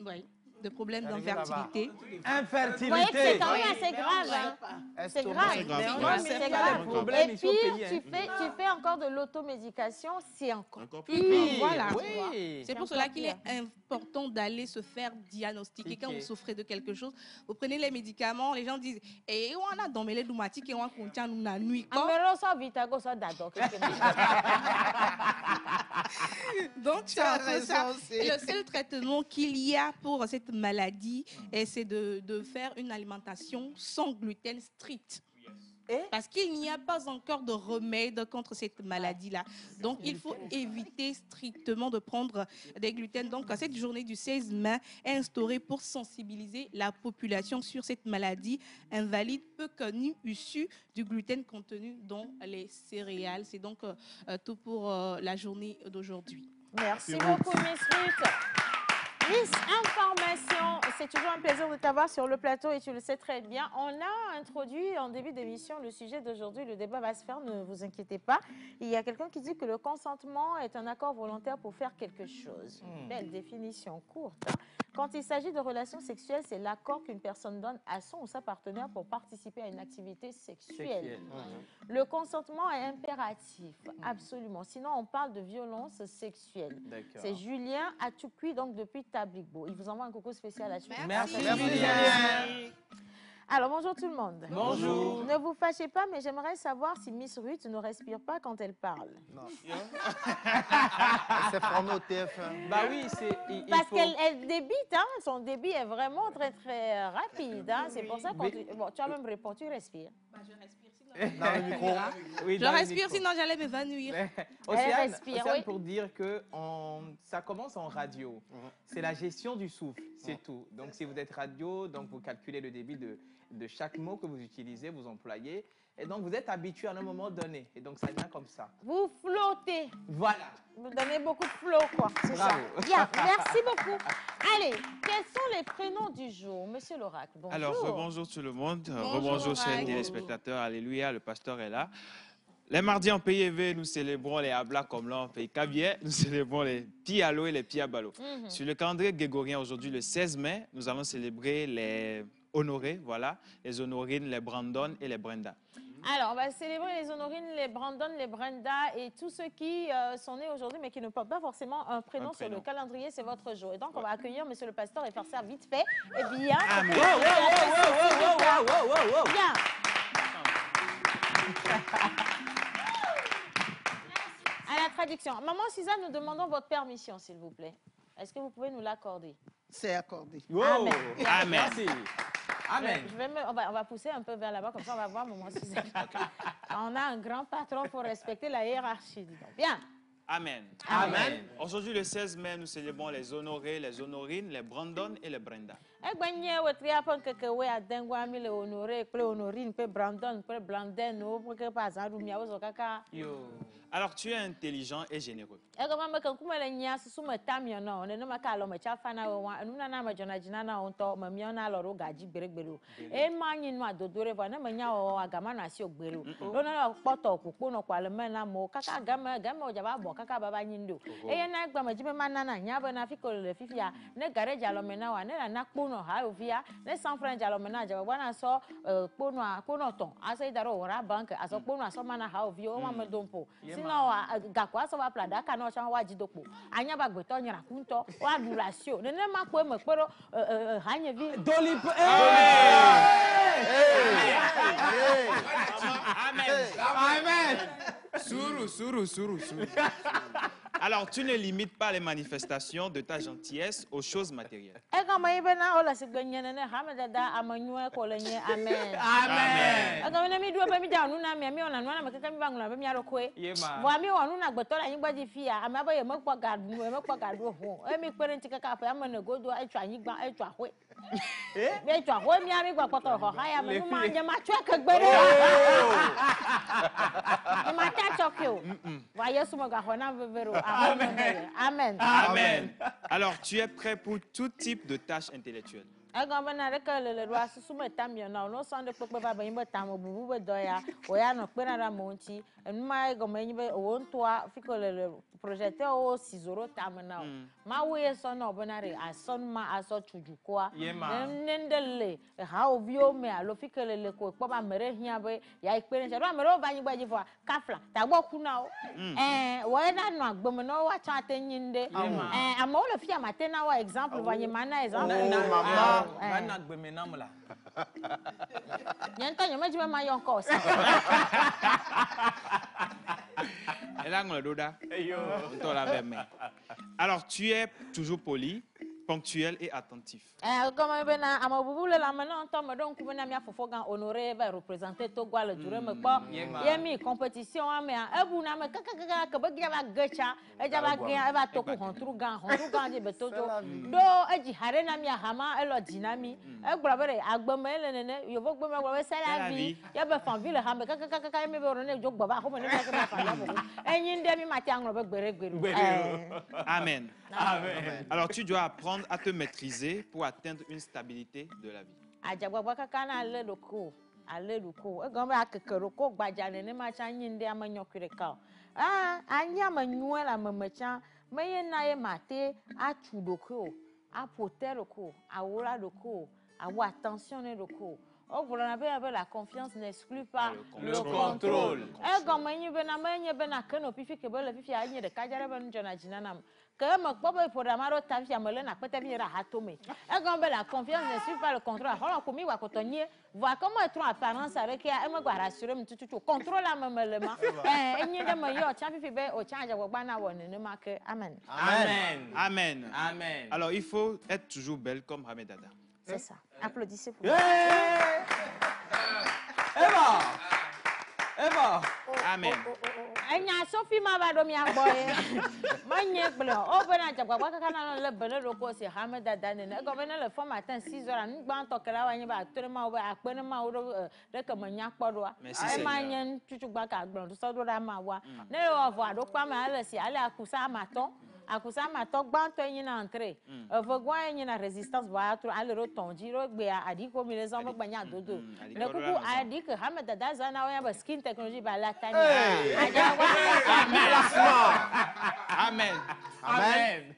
Speaker 4: Oui. De problèmes d'infertilité.
Speaker 2: Vous voyez que c'est quand même assez grave. Hein? C'est grave. C'est grave. Et puis, tu fais encore de l'automédication, c'est encore pire.
Speaker 4: Voilà.
Speaker 3: Oui.
Speaker 4: C'est pour cela qu'il est important d'aller se faire diagnostiquer. Quand vous souffrez de quelque chose, vous prenez les médicaments, les gens disent « Eh, on a dormi les domatiques et on contient nous la nuit. » Donc, c'est un peu ça. Et le seul traitement qu'il y a pour cette maladie, c'est de faire une alimentation sans gluten stricte. Parce qu'il n'y a pas encore de remède contre cette maladie-là. Donc, il faut éviter strictement de prendre des gluten. Donc, cette journée du 16 mai est instaurée pour sensibiliser la population sur cette maladie invalide peu connue issue du gluten contenu dans les céréales. C'est donc tout pour la journée d'aujourd'hui.
Speaker 2: Merci beaucoup, Miss Ruth. Miss Information, c'est toujours un plaisir de t'avoir sur le plateau et tu le sais très bien. On a introduit en début d'émission le sujet d'aujourd'hui. Le débat va se faire, ne vous inquiétez pas. Il y a quelqu'un qui dit que le consentement est un accord volontaire pour faire quelque chose. Belle définition courte. Quand il s'agit de relations sexuelles, c'est l'accord qu'une personne donne à son ou sa partenaire pour participer à une activité sexuelle. Le consentement est impératif, absolument. Sinon, on parle de violence sexuelle. C'est Julien Atoukui, donc depuis Tabligbo. Il vous envoie un coucou spécial à Julien.
Speaker 3: Merci Julien.
Speaker 2: Alors, bonjour tout le monde.
Speaker 3: Bonjour.
Speaker 2: Ne vous fâchez pas, mais j'aimerais savoir si Miss Ruth ne respire pas quand elle parle.
Speaker 5: Non. C'est formé au TF1.
Speaker 3: Bah oui, c'est...
Speaker 2: Parce qu'elle débite, hein, son débit est vraiment très très rapide. Hein, c'est pour ça que bon, tu as même répondu, tu respires. Bah, je respire sinon.
Speaker 3: Dans le micro. Oui,
Speaker 4: je respire sinon j'allais m'évanouir.
Speaker 3: Océane, pour dire que ça commence en radio. C'est la gestion du souffle, c'est tout. Donc si vous êtes radio, donc vous calculez le débit de chaque mot que vous utilisez, vous employez. Et donc, vous êtes habitué à un moment donné. Et donc, ça vient comme ça.
Speaker 2: Vous flottez.
Speaker 3: Voilà.
Speaker 2: Vous donnez beaucoup de flow, quoi. C'est ça. Bien, merci beaucoup. Allez, quels sont les prénoms du jour? Monsieur l'oracle, bonjour.
Speaker 11: Alors, rebonjour tout le monde. Rebonjour, chers téléspectateurs. Alléluia, le pasteur est là. Les mardis en pays élevé, nous célébrons les Abla comme là en pays Cabiais. Nous célébrons les Pialo et les Piabalo. Sur le calendrier grégorien, aujourd'hui, le 16 mai, nous allons célébrer les honorés, voilà, les honorines, les Brandon et les Brenda.
Speaker 2: Alors, on va célébrer les honorines, les Brandon, les Brenda et tous ceux qui sont nés aujourd'hui, mais qui ne portent pas forcément un prénom sur le calendrier, c'est votre jour. Et donc, on va accueillir monsieur le pasteur et faire ça vite fait. Et bien, bien. À la traduction. Maman Suzanne, nous demandons votre permission, s'il vous plaît. Est-ce que vous pouvez nous l'accorder?
Speaker 10: C'est accordé.
Speaker 2: Amen.
Speaker 3: Amen. Merci. Amen.
Speaker 2: On va pousser un peu vers là-bas, comme ça on va voir maman Suzanne. On a un grand patron pour respecter la hiérarchie. Bien.
Speaker 11: Amen.
Speaker 3: Amen.
Speaker 11: Aujourd'hui, le 16 mai, nous célébrons les honorés, les honorines, les Brandon et les Brenda. Alors, tu es intelligent et généreux.
Speaker 2: Sinon, gakwa so wa plada kana so wa jidoko. Anya ba gbeto nyara kunto, wa dulasio. Ne ma ko me pero hanye vi.
Speaker 3: Dolipo.
Speaker 11: Amen.
Speaker 3: Amen.
Speaker 11: Sourou. Alors, tu ne limites pas les manifestations de ta gentillesse aux choses matérielles.
Speaker 2: Amen. Amen.
Speaker 11: Amen. Alors, tu es prêt pour tout type de tâches intellectuelles.
Speaker 2: Projeté au ciseau tamana. Ma ouye son obonare a son ma aso chujukwa. Nendele ha ovio me alofi kelele ko po ba mere hia be ya experience ro mere o ba yin gbaji fo kafla ta gbo kuna o. Wo na no agbomo no wa cha tenyinde. Ama o le fi amate na wa example wa yin mana example na
Speaker 3: mama ba na gbeme na mula.
Speaker 2: Nyen tanyo meji be ma yon ko si.
Speaker 11: Alors, tu es toujours poli, ponctuel et attentif. Amen. Alors, tu dois apprendre apprendre à te maîtriser pour atteindre une stabilité de la vie.
Speaker 2: La confiance n'exclut pas
Speaker 3: le contrôle.
Speaker 2: La confiance ne suit pas le contrôle. Voir comment être en apparence avec contrôle Amen.
Speaker 11: Amen. Amen. Amen. Alors, il faut être toujours belle comme Hamedada.
Speaker 2: C'est ça. Applaudissez pour
Speaker 3: Eva! Eva!
Speaker 11: Amen.
Speaker 2: Sophie m'a boy. Le fond matin 6 heures, nous allons toquer là, on va actuellement akusa mato gbanto yin na entrée vegwa yin na résistance va trop aller retondiro gbe adiko milezo mo gbanya dodo le kuku adik Hamedada zana wa skin technology ba la tani ajawa
Speaker 3: amen amen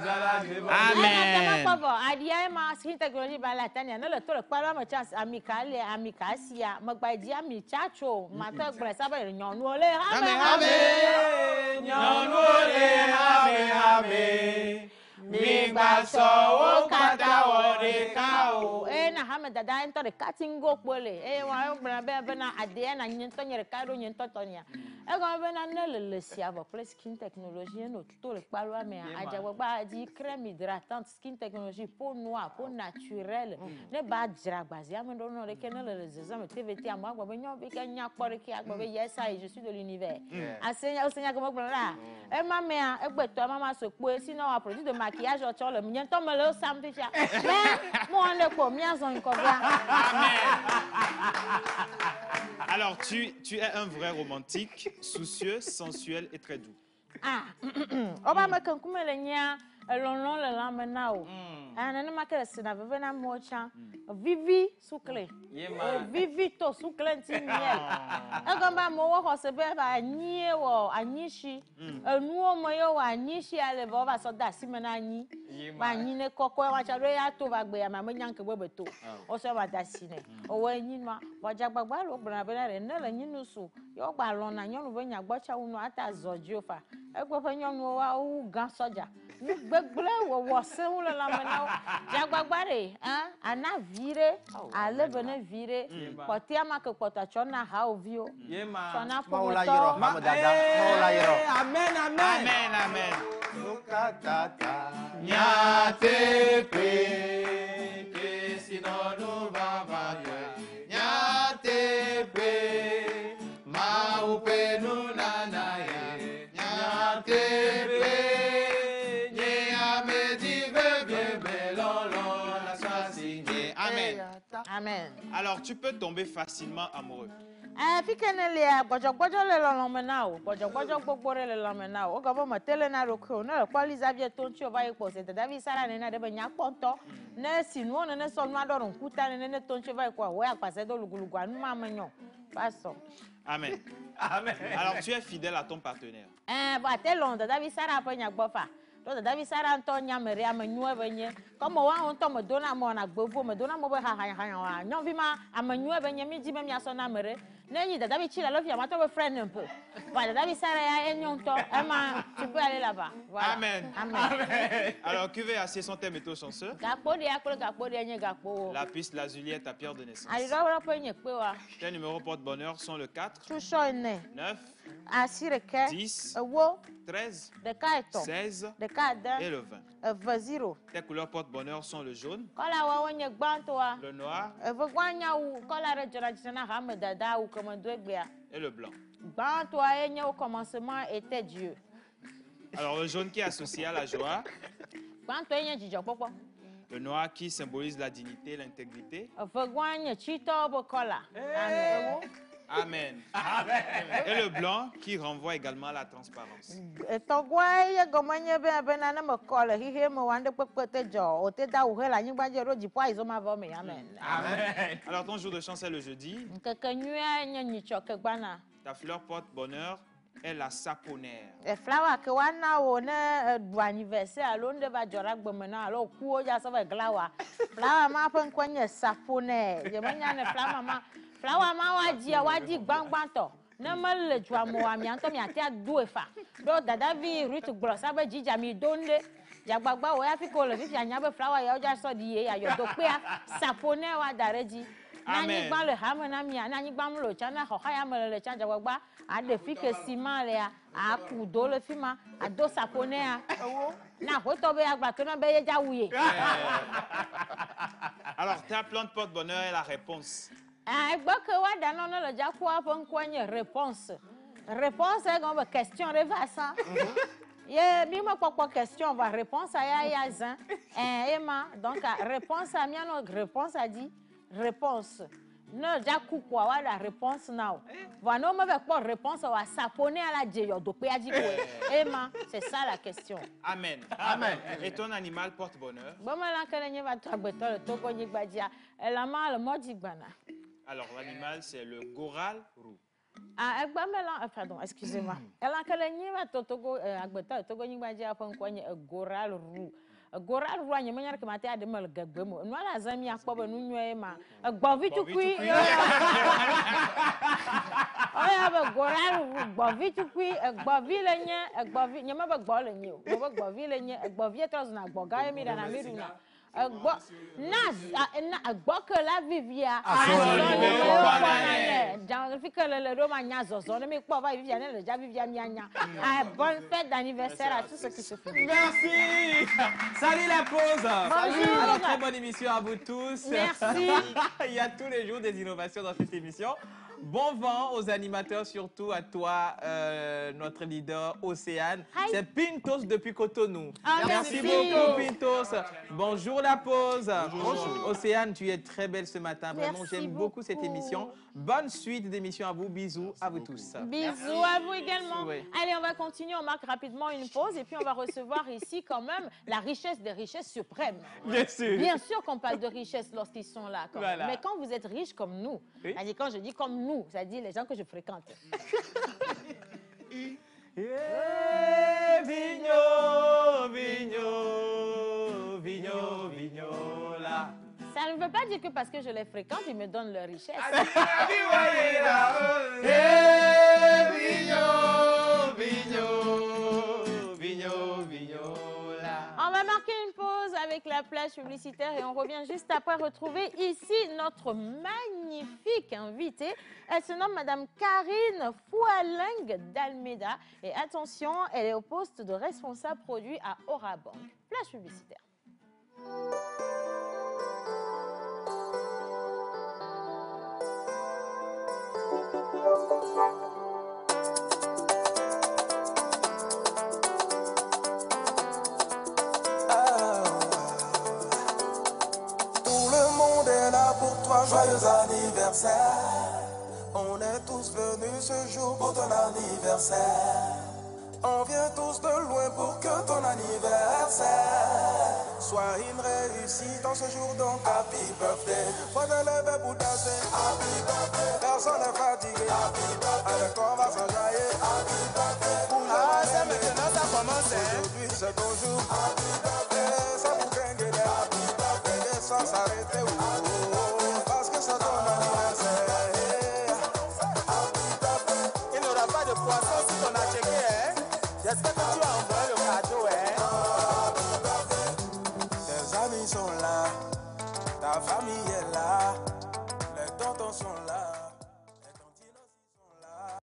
Speaker 11: Amen.
Speaker 2: Adia ma skin technology ba la tani na le to le pa ma chance amicale amicasia magbaji ami chacho mata gbre sabe nyonu ole amen
Speaker 3: amen nyonu ole amen amen mi gba so o kata wore ka o
Speaker 2: na Hamedada ento de katingo pole wa gbre be na ade na nyento nyere ka do nyento tonya go be na le siavo plus skin technology no to le pa lo ame ajawo ba di crème hydratante skin technology peau noire peau naturelle ne ba dira gbazi am do no le kenel le zezam TVT am agbo be nyon be kenya kpore ki agbo be yes I je suis de l'univers asenya osenya ko mo la ma me a egbeto mama so po sino wa produit de maquillage o cho le nyento me le sam ti sha mo on le ko mi azon ko bia.
Speaker 11: Alors tu es un vrai romantique, soucieux, sensuel et très doux.
Speaker 2: Oba me kan kuma le nya lon le lamenao ana ne makere sina veve na mocha vivi sukle vivi to sukle ntimiel agamba mo wo se be ba anyie wo anyishi enuo mo yo wa anyishi ale bo ba so da simena anyi ba anyi ne kokko wa cha do ya to ba gbe ya ma nyanke gbebeto o so ba da sine o wa anyi ma wa jagbagba lo gbara be na re ne le nyinu su yo gba lon na nyonu be nya gbocha unu ata zoji fa egbe fe nyonu wa u gan soja gbegble wo se wu le lamena jagbagbare ana vire ale bene vire potia ma ke pota chona ha ovio chona
Speaker 5: popoto amen
Speaker 11: amen amen amen
Speaker 3: lukatata nyate pe ke sinono baba nyate pe ma upenu nana nyate pe
Speaker 11: Amen. Alors, tu peux tomber facilement amoureux.
Speaker 2: Fikenelia bojo le lomenao bojo gbogbo le lomenao o gabo matele na roko na kwali Xavier tonchi o ba ipo se David Sara ne na de benya ponto na sinu ne so no adorun kuta ne tonchi ba ipo wo apase do lugulugu anu ma manyo pastor.
Speaker 11: Amen. Amen. Alors, tu es fidèle à ton partenaire.
Speaker 2: Ba telonda David Sara pa nya gbofa. Donc David Sara Antonia Maria Manyua venye comme on tombe dona mo na gbovo me dona mo be ha nyon vima amanyua venye mi di me mi aso na mere na yi David Chila love ya ma to be friend un peu voilà David Sara ya enyon to ema tu peux aller là-bas voilà
Speaker 11: amen amen alors que assez sont tes métaux chanceux
Speaker 2: gapo de akolo gapo de nye gapo
Speaker 11: la piste lazuli ta pierre de naissance
Speaker 2: ali ro po nye pe wa
Speaker 11: tes numéros porte bonheur sont le 4
Speaker 2: 9
Speaker 11: 10 13 16 et le 20. Tes couleurs porte-bonheur sont le jaune, le noir et le blanc.
Speaker 2: Au commencement était Dieu.
Speaker 11: Alors le jaune qui est associé à la joie, le noir qui symbolise la dignité, l'intégrité, Amen. Amen. Et le blanc qui renvoie également à la transparence. Amen. Alors ton jour de chance est le jeudi. Ta fleur porte bonheur est la saponaire.
Speaker 2: Flower ma wadi gbangbanto na mal jwa mo ami anto mi ate adu efa do dada vi root gbrosa be jija mi donle jagbagba o ya fi ko le fi anya be flower ya o ja so di ye ya yo do pe sapone wa dareji na ni gba le ha mo na mi na ni gba mo lo cha na ho ha ya mo le cha jagbagba a de fi ke ciment le a ku do le fi ma a do sapone a na ho to be agba to na be ye ja wuye.
Speaker 11: Alors ta plante porte bonheur est la réponse.
Speaker 2: Réponse. Réponse est comme question reversa. Yeah, bima kwa question va réponse à ya zan. Emma donc réponse à mia no réponse a dit réponse. No ja ku kwa wa la réponse now. Va no me avec pas réponse wa saponer à la jeyo do pe a dit quoi. Emma, c'est ça la question.
Speaker 11: Amen. Amen. Et ton animal porte bonheur.
Speaker 2: Bon mala kala va to agbeto le to ko nyi gbadia. La ma le modi gbana.
Speaker 11: Alors, l'animal, c'est le goral roux.
Speaker 2: Ah, pardon, excusez-moi. Elle a qu'elle va togo agbeta togo ni baji apon ko ni goral roux. Goral roux ni manyar kamate ade mal gagbemo. No la zami akpo nu nyoe ma. Gbovi tukui. Oya ba goral roux, gbovi tukui, gbovi lenye, gbovi nyama ba gbo lenye. Mo ba gbovi lenye, gbovi etos na gboga emi na miruna. Que la vivia bonne fête d'anniversaire à tous ceux qui se font.
Speaker 3: Merci. Salut la pause. Alors, très bonne émission à vous tous.
Speaker 2: Merci.
Speaker 3: Il y a tous les jours des innovations dans cette émission. Bon vent aux animateurs, surtout à toi, notre leader Océane. C'est Pintos depuis Cotonou. Merci beaucoup, Pintos. Bonjour la pause. Bonjour. Océane, tu es très belle ce matin. Vraiment, j'aime beaucoup cette émission. Bonne suite d'émission à vous. Bisous à vous tous.
Speaker 2: Bisous à vous également. Oui. Allez, on va continuer. On marque rapidement une pause et puis on va recevoir ici quand même la richesse des richesses suprêmes.
Speaker 3: Bien sûr.
Speaker 2: Bien sûr qu'on parle de richesse lorsqu'ils sont là. Voilà. Mais quand vous êtes riche comme nous, oui. Quand je dis comme nous, c'est-à-dire les gens que je fréquente.
Speaker 3: Vigno, vigno, vigno, vigno, là.
Speaker 2: Ça ne veut pas dire que parce que je les fréquente, ils me donnent leur richesse. On va marquer une pause avec la plage publicitaire et on revient juste après retrouver ici notre magnifique invitée. Elle se nomme Madame Karine Foualing d'Almeida. Et attention, elle est au poste de responsable produit à Orabank. Plage publicitaire.
Speaker 12: Joyeux anniversaire. On est tous venus ce jour pour ton anniversaire. On vient tous de loin pour que ton anniversaire soit une réussite en ce jour, donc happy birthday. Faut te lever pour danser, happy birthday. Personne n'est fatigué, happy birthday. Avec toi on va s'enjailler, happy birthday. Ah, c'est maintenant ça commence, hein. Aujourd'hui c'est ton jour, happy birthday. C'est pour gagner, happy birthday. Et sans s'arrêter, parce que c'est ton anniversaire. Il n'y aura pas de poisson si on a checké, hein. J'espère que tu as envoyé le cadeau, hein. Tes amis sont là, ta famille est là, les tontons sont là, les tantines aussi sont là.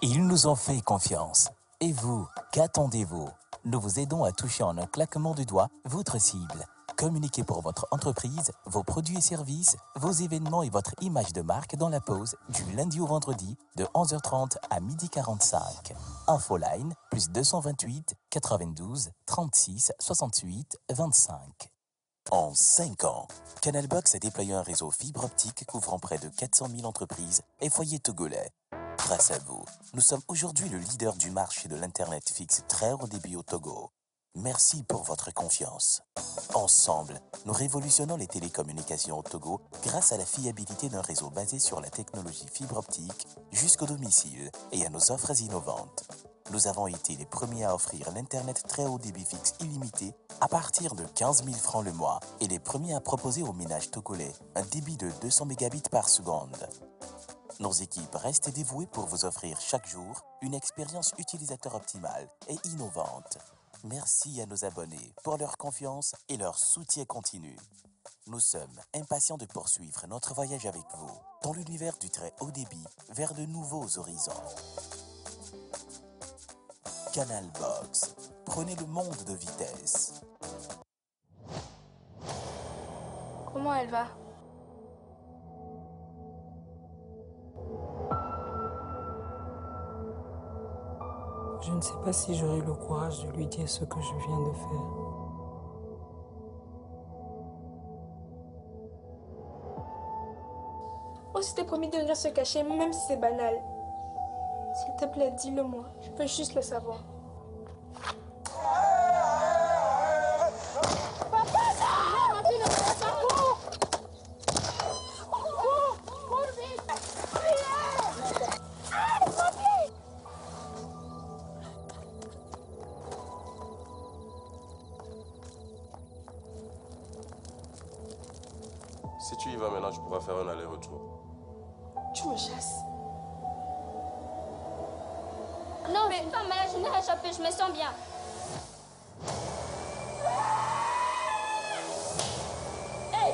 Speaker 1: Ils nous ont fait confiance. Et vous, qu'attendez-vous? Nous vous aidons à toucher en un claquement de doigts votre cible. Communiquez pour votre entreprise, vos produits et services, vos événements et votre image de marque dans la pause du lundi au vendredi de 11h30 à 12h45. Infoline +228 92 36 68 25. En 5 ans, Canal Box a déployé un réseau fibre optique couvrant près de 400 000 entreprises et foyers togolais. Grâce à vous, nous sommes aujourd'hui le leader du marché de l'Internet fixe très haut débit au Togo. Merci pour votre confiance. Ensemble, nous révolutionnons les télécommunications au Togo grâce à la fiabilité d'un réseau basé sur la technologie fibre optique jusqu'au domicile et à nos offres innovantes. Nous avons été les premiers à offrir l'Internet très haut débit fixe illimité à partir de 15 000 francs le mois et les premiers à proposer aux ménages togolais un débit de 200 mégabits par seconde. Nos équipes restent dévouées pour vous offrir chaque jour une expérience utilisateur optimale et innovante. Merci à nos abonnés pour leur confiance et leur soutien continu. Nous sommes impatients de poursuivre notre voyage avec vous dans l'univers du très haut débit vers de nouveaux horizons. Canal Box, prenez le monde de vitesse.
Speaker 13: Comment elle va?
Speaker 14: Je ne sais pas si j'aurai le courage de lui dire ce que je viens de faire.
Speaker 13: On s'était promis de venir se cacher, même si c'est banal. S'il te plaît, dis-le-moi. Je veux juste le savoir.
Speaker 15: Si tu y vas maintenant, tu pourras faire un aller-retour.
Speaker 13: Tu me chasses.
Speaker 16: Non, mais pas mal, je n'ai rien échappé, je me sens bien. Hey!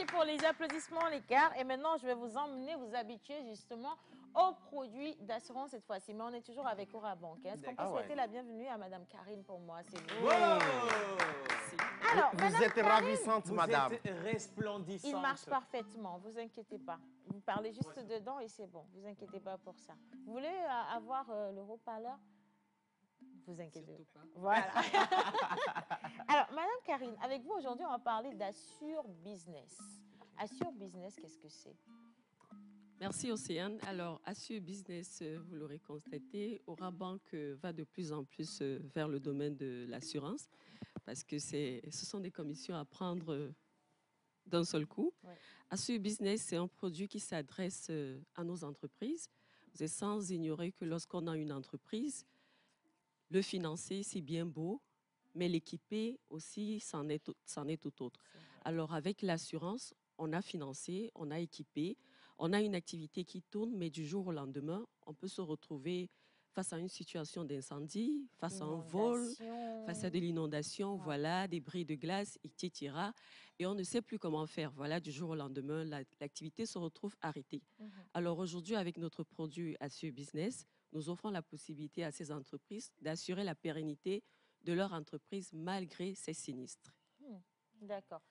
Speaker 2: Pour les applaudissements, les gars. Et maintenant, je vais vous emmener, vous habituer justement aux produits d'assurance cette fois-ci. Mais on est toujours avec Aura Banque. Est-ce qu'on peut souhaiter la bienvenue à Madame Karine pour moi, c'est vous? Alors,
Speaker 5: vous êtes ravissante, madame.
Speaker 3: Vous êtes resplendissante.
Speaker 2: Il marche parfaitement, vous inquiétez pas. Vous parlez juste dedans et c'est bon. Vous inquiétez pas pour ça. Vous voulez avoir le haut-parleur? Vous inquiétez pas. Voilà. Alors, Madame Karine, avec vous aujourd'hui, on va parler d'Assure Business. Assure Business, qu'est-ce que c'est?
Speaker 17: Merci Océane. Alors, Assure Business, vous l'aurez constaté, Aura Banque va de plus en plus vers le domaine de l'assurance parce que ce sont des commissions à prendre d'un seul coup. Ouais. Assure Business, c'est un produit qui s'adresse à nos entreprises. Vous êtes sans ignorer que lorsqu'on a une entreprise, le financer, c'est bien beau, mais l'équiper aussi, c'en est tout autre. Alors, avec l'assurance, on a financé, on a équipé, on a une activité qui tourne, mais du jour au lendemain, on peut se retrouver face à une situation d'incendie, face à un vol, face à de l'inondation, voilà, des bris de glace, etc. Et on ne sait plus comment faire. Voilà, du jour au lendemain, l'activité se retrouve arrêtée. Alors aujourd'hui, avec notre produit Assure Business, nous offrons la possibilité à ces entreprises d'assurer la pérennité de leur entreprise malgré ces sinistres.
Speaker 2: D'accord.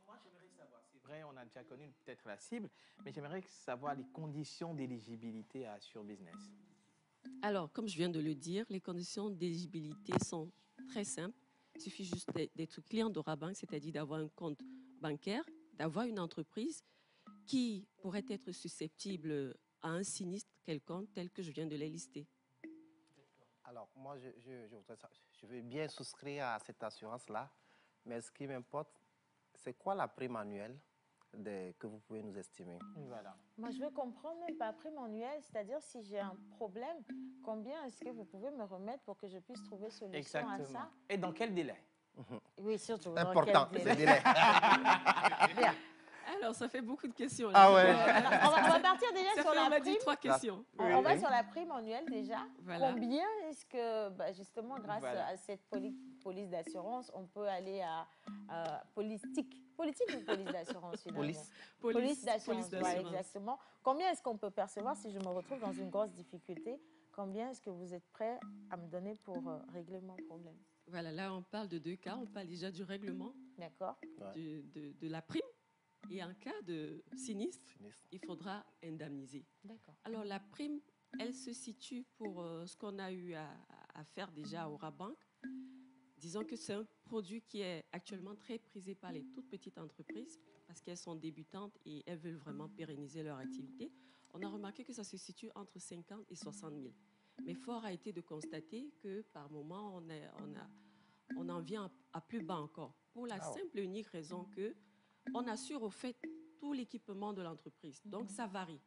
Speaker 3: Moi, j'aimerais savoir, c'est vrai, on a déjà connu peut-être la cible, mais j'aimerais savoir les conditions d'éligibilité à Assure Business.
Speaker 17: Alors, comme je viens de le dire, les conditions d'éligibilité sont très simples. Il suffit juste d'être client d'Orabank, c'est-à-dire d'avoir un compte bancaire, d'avoir une entreprise qui pourrait être susceptible à un sinistre quelconque tel que je viens de les lister.
Speaker 5: Alors, moi, je veux bien souscrire à cette assurance-là, mais ce qui m'importe, c'est quoi la prime annuelle que vous pouvez nous estimer?
Speaker 3: Voilà.
Speaker 2: Moi, je veux comprendre même pas prime annuelle, c'est-à-dire si j'ai un problème, combien est-ce que vous pouvez me remettre pour que je puisse trouver solution
Speaker 3: Exactement.
Speaker 2: à ça?
Speaker 3: Et dans quel délai?
Speaker 2: Oui, surtout.
Speaker 5: Important,
Speaker 2: dans quel
Speaker 5: ce délai.
Speaker 2: Bien.
Speaker 17: Alors, ça fait beaucoup de questions. Là.
Speaker 5: Ah ouais.
Speaker 2: On va partir déjà sur la
Speaker 17: on m'a
Speaker 2: prime.
Speaker 17: dit 3 questions.
Speaker 2: On va sur la prime annuelle déjà.
Speaker 17: Voilà.
Speaker 2: Combien est-ce que, justement, grâce à cette police d'assurance, on peut aller à politique ou police d'assurance finalement? Police d'assurance, voilà, exactement. Combien est-ce qu'on peut percevoir si je me retrouve dans une grosse difficulté? Combien est-ce que vous êtes prêt à me donner pour régler mon problème?
Speaker 17: Voilà, là, on parle de 2 cas. On parle déjà du règlement, de la prime. Et en cas de sinistre, il faudra indemniser. Alors, la prime, elle se situe pour ce qu'on a eu à faire déjà au Orabank. Disons que c'est un produit qui est actuellement très prisé par les toutes petites entreprises parce qu'elles sont débutantes et elles veulent vraiment pérenniser leur activité. On a remarqué que ça se situe entre 50 et 60 000. Mais fort a été de constater que par moment, on en vient à plus bas encore. Pour la simple et unique raison que on assure au fait tout l'équipement de l'entreprise. Donc, ça varie.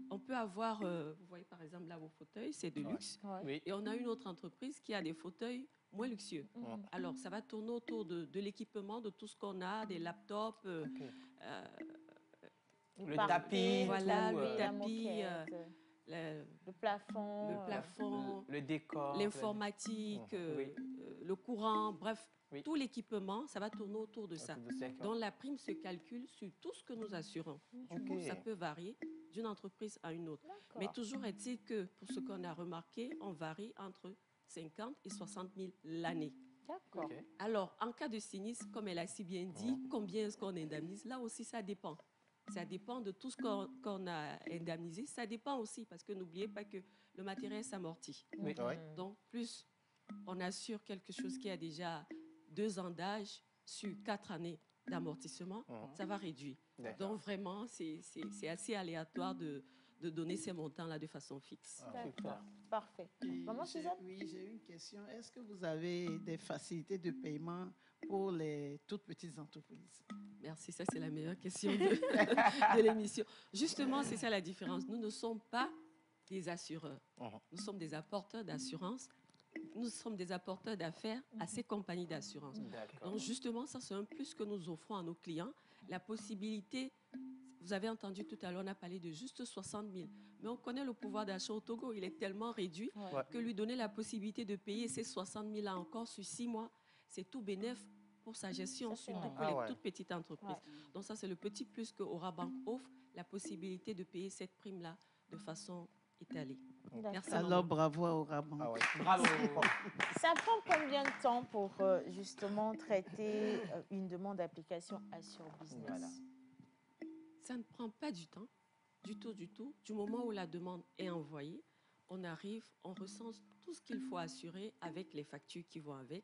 Speaker 17: On peut avoir, vous voyez par exemple là vos fauteuils, c'est de luxe.
Speaker 3: Oui.
Speaker 17: Et on a une autre entreprise qui a des fauteuils moins luxueux. Alors, ça va tourner autour de l'équipement, de tout ce qu'on a, des laptops,
Speaker 3: le tapis,
Speaker 17: voilà,
Speaker 3: tout,
Speaker 17: le tapis,
Speaker 2: le plafond,
Speaker 3: le décor,
Speaker 17: l'informatique, le courant, bref. Oui. Tout l'équipement, ça va tourner autour de ça. Donc, la prime se calcule sur tout ce que nous assurons. Du coup, ça peut varier d'une entreprise à une autre. Mais toujours est-il que, pour ce qu'on a remarqué, on varie entre 50 et 60 000 l'année.
Speaker 2: D'accord.
Speaker 17: Alors, en cas de sinistre, comme elle a si bien dit, combien est-ce qu'on indemnise? Là aussi, ça dépend. Ça dépend de tout ce qu'on a indemnisé. Ça dépend aussi, parce que n'oubliez pas que le matériel s'amortit. Donc, plus on assure quelque chose qui a déjà 2 ans d'âge sur 4 années d'amortissement, ça va réduire. Donc, vraiment, c'est assez aléatoire de donner ces montants-là de façon fixe.
Speaker 2: D'accord, parfait. Maman Suzanne?
Speaker 10: Oui, j'ai une question. Est-ce que vous avez des facilités de paiement pour les toutes petites entreprises?
Speaker 17: Merci, ça c'est la meilleure question de l'émission. Justement, c'est ça la différence. Nous ne sommes pas des assureurs. Nous sommes des apporteurs d'assurance. Nous sommes des apporteurs d'affaires à ces compagnies d'assurance. Donc, justement, ça, c'est un plus que nous offrons à nos clients. La possibilité, vous avez entendu tout à l'heure, on a parlé de juste 60 000. Mais on connaît le pouvoir d'achat au Togo. Il est tellement réduit que lui donner la possibilité de payer ces 60 000 là encore sur 6 mois, c'est tout bénéf pour sa gestion, surtout pour les toutes petites entreprises. Donc, ça, c'est le petit plus que Orabank offre, la possibilité de payer cette prime-là de façon étalée. Merci.
Speaker 10: Alors, bravo à Orabank.
Speaker 3: Bravo.
Speaker 2: Ça prend combien de temps pour justement traiter une demande d'application Assure Business?
Speaker 17: Ça ne prend pas du temps, du tout. Du moment où la demande est envoyée, on arrive, on recense tout ce qu'il faut assurer avec les factures qui vont avec.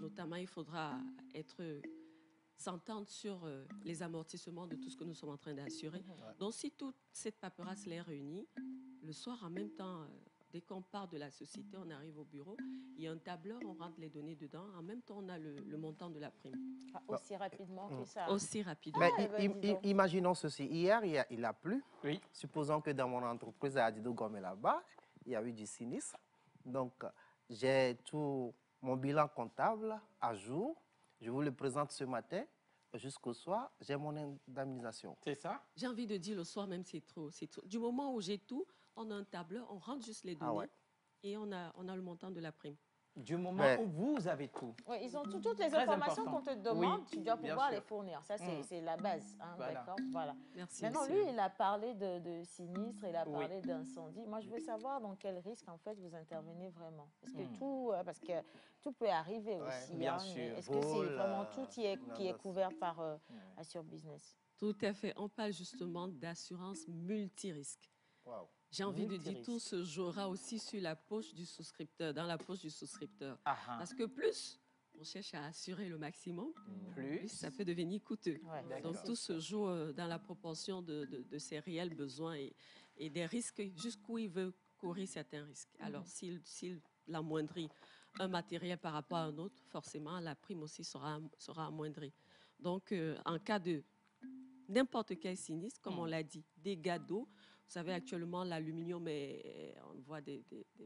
Speaker 17: Notamment, il faudra s'entendre sur les amortissements de tout ce que nous sommes en train d'assurer. Donc, si toute cette paperasse est réunie, le soir, en même temps, dès qu'on part de la société, on arrive au bureau, il y a un tableur, on rentre les données dedans. En même temps, on a le montant de la prime.
Speaker 2: Aussi rapidement que ça?
Speaker 17: Aussi rapidement.
Speaker 5: Mais imaginons ceci. Hier, il a plu. Supposons que dans mon entreprise à Adido Gomme là-bas, il y a eu du sinistre. Donc, j'ai tout mon bilan comptable à jour. Je vous le présente ce matin. Jusqu'au soir, j'ai mon indemnisation.
Speaker 3: C'est ça?
Speaker 17: J'ai envie de dire le soir même, c'est trop. Du moment où j'ai tout, on a un tableur, on rentre juste les données et on a le montant de la prime.
Speaker 3: Du moment où vous avez tout.
Speaker 2: Oui, ils ont toutes les informations qu'on te demande, tu dois pouvoir les fournir. Ça, c'est la base. Hein, d'accord. Voilà.
Speaker 17: Merci.
Speaker 2: Maintenant, lui, il a parlé de sinistre, il a parlé d'incendie. Moi, je veux savoir dans quel risque, en fait, vous intervenez vraiment. Parce que tout peut arriver aussi.
Speaker 3: Bien
Speaker 2: hein,
Speaker 3: sûr.
Speaker 2: Est-ce que c'est vraiment tout qui est couvert par Assure Business?
Speaker 17: Tout à fait. On parle justement d'assurance multirisque. Wow. J'ai envie de dire, tout se jouera aussi sur la poche du souscripteur, dans la poche du souscripteur. Parce que plus on cherche à assurer le maximum, plus ça peut devenir coûteux. Ouais, donc tout se joue dans la proportion de ses réels besoins et des risques jusqu'où il veut courir certains risques. Alors s'il amoindrit un matériel par rapport à un autre, forcément la prime aussi sera amoindrie. Donc en cas de n'importe quel sinistre, comme on l'a dit, dégâts d'eau. Vous savez, actuellement, l'aluminium, on voit des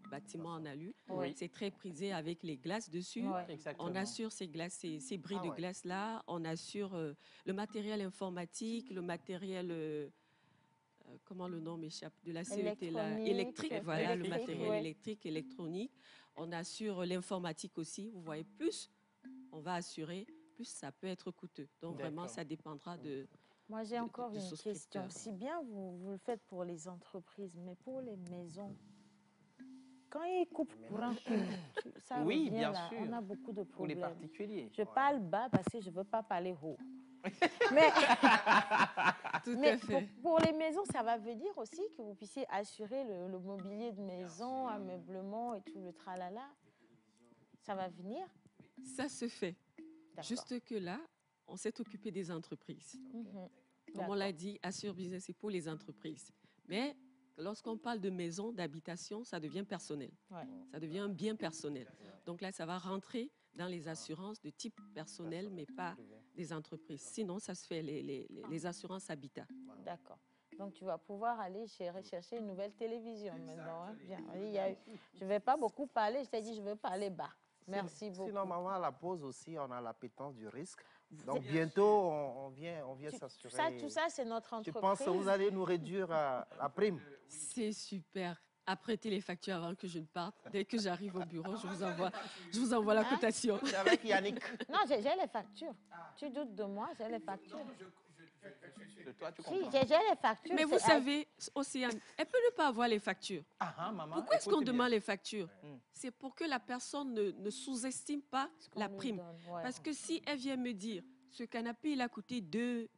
Speaker 17: bâtiments en alu. Oui. C'est très prisé avec les glaces dessus. Oui. On assure ces glaces, ces bris de glace-là. On assure le matériel informatique, le matériel, comment le nom m'échappe, de la CET, électrique. Voilà, le matériel électrique, électronique. On assure l'informatique aussi. Vous voyez, plus on va assurer, plus ça peut être coûteux. Donc, vraiment, ça dépendra de...
Speaker 2: Moi, j'ai encore une question. Si bien vous le faites pour les entreprises, mais pour les maisons, quand ils coupent courant, ça revient
Speaker 3: bien
Speaker 2: là.
Speaker 3: sûr.
Speaker 2: On a beaucoup de problèmes.
Speaker 3: Pour les particuliers.
Speaker 2: Je parle bas parce que je ne veux pas parler haut. Mais, pour les maisons, ça va venir aussi que vous puissiez assurer le mobilier de maison, ameublement et tout le tralala. Ça va venir?
Speaker 17: Ça se fait. Juste que là, on s'est occupé des entreprises. Comme on l'a dit, Assure Business, c'est pour les entreprises. Mais lorsqu'on parle de maison, d'habitation, ça devient personnel. Ça devient un bien personnel. Donc là, ça va rentrer dans les assurances de type personnel, mais pas des entreprises. Sinon, ça se fait les assurances habitat.
Speaker 2: D'accord. Donc, tu vas pouvoir aller chercher une nouvelle télévision maintenant. Hein? Bien. Je ne vais pas beaucoup parler. Je t'ai dit, je veux parler bas. Merci beaucoup.
Speaker 5: Sinon, maman, à la pause aussi, on a l'appétence du risque. Donc, bientôt, on vient s'assurer.
Speaker 2: Tout ça, c'est notre entreprise.
Speaker 5: Je pense que vous allez nous réduire la prime.
Speaker 17: C'est super. Apprêtez les factures avant que je ne parte. Dès que j'arrive au bureau, je vous envoie la cotation.
Speaker 5: C'est avec Yannick.
Speaker 2: Non, j'ai les factures. Tu doutes de moi, j'ai les factures.
Speaker 3: De toi, tu
Speaker 2: comprends. Si, j'ai les factures.
Speaker 17: Mais vous savez, Océane, elle peut ne pas avoir les factures.
Speaker 3: Maman,
Speaker 17: pourquoi est-ce qu'on demande les factures? C'est pour que la personne ne sous-estime pas la prime. Parce que si elle vient me dire, ce canapé, il a coûté 2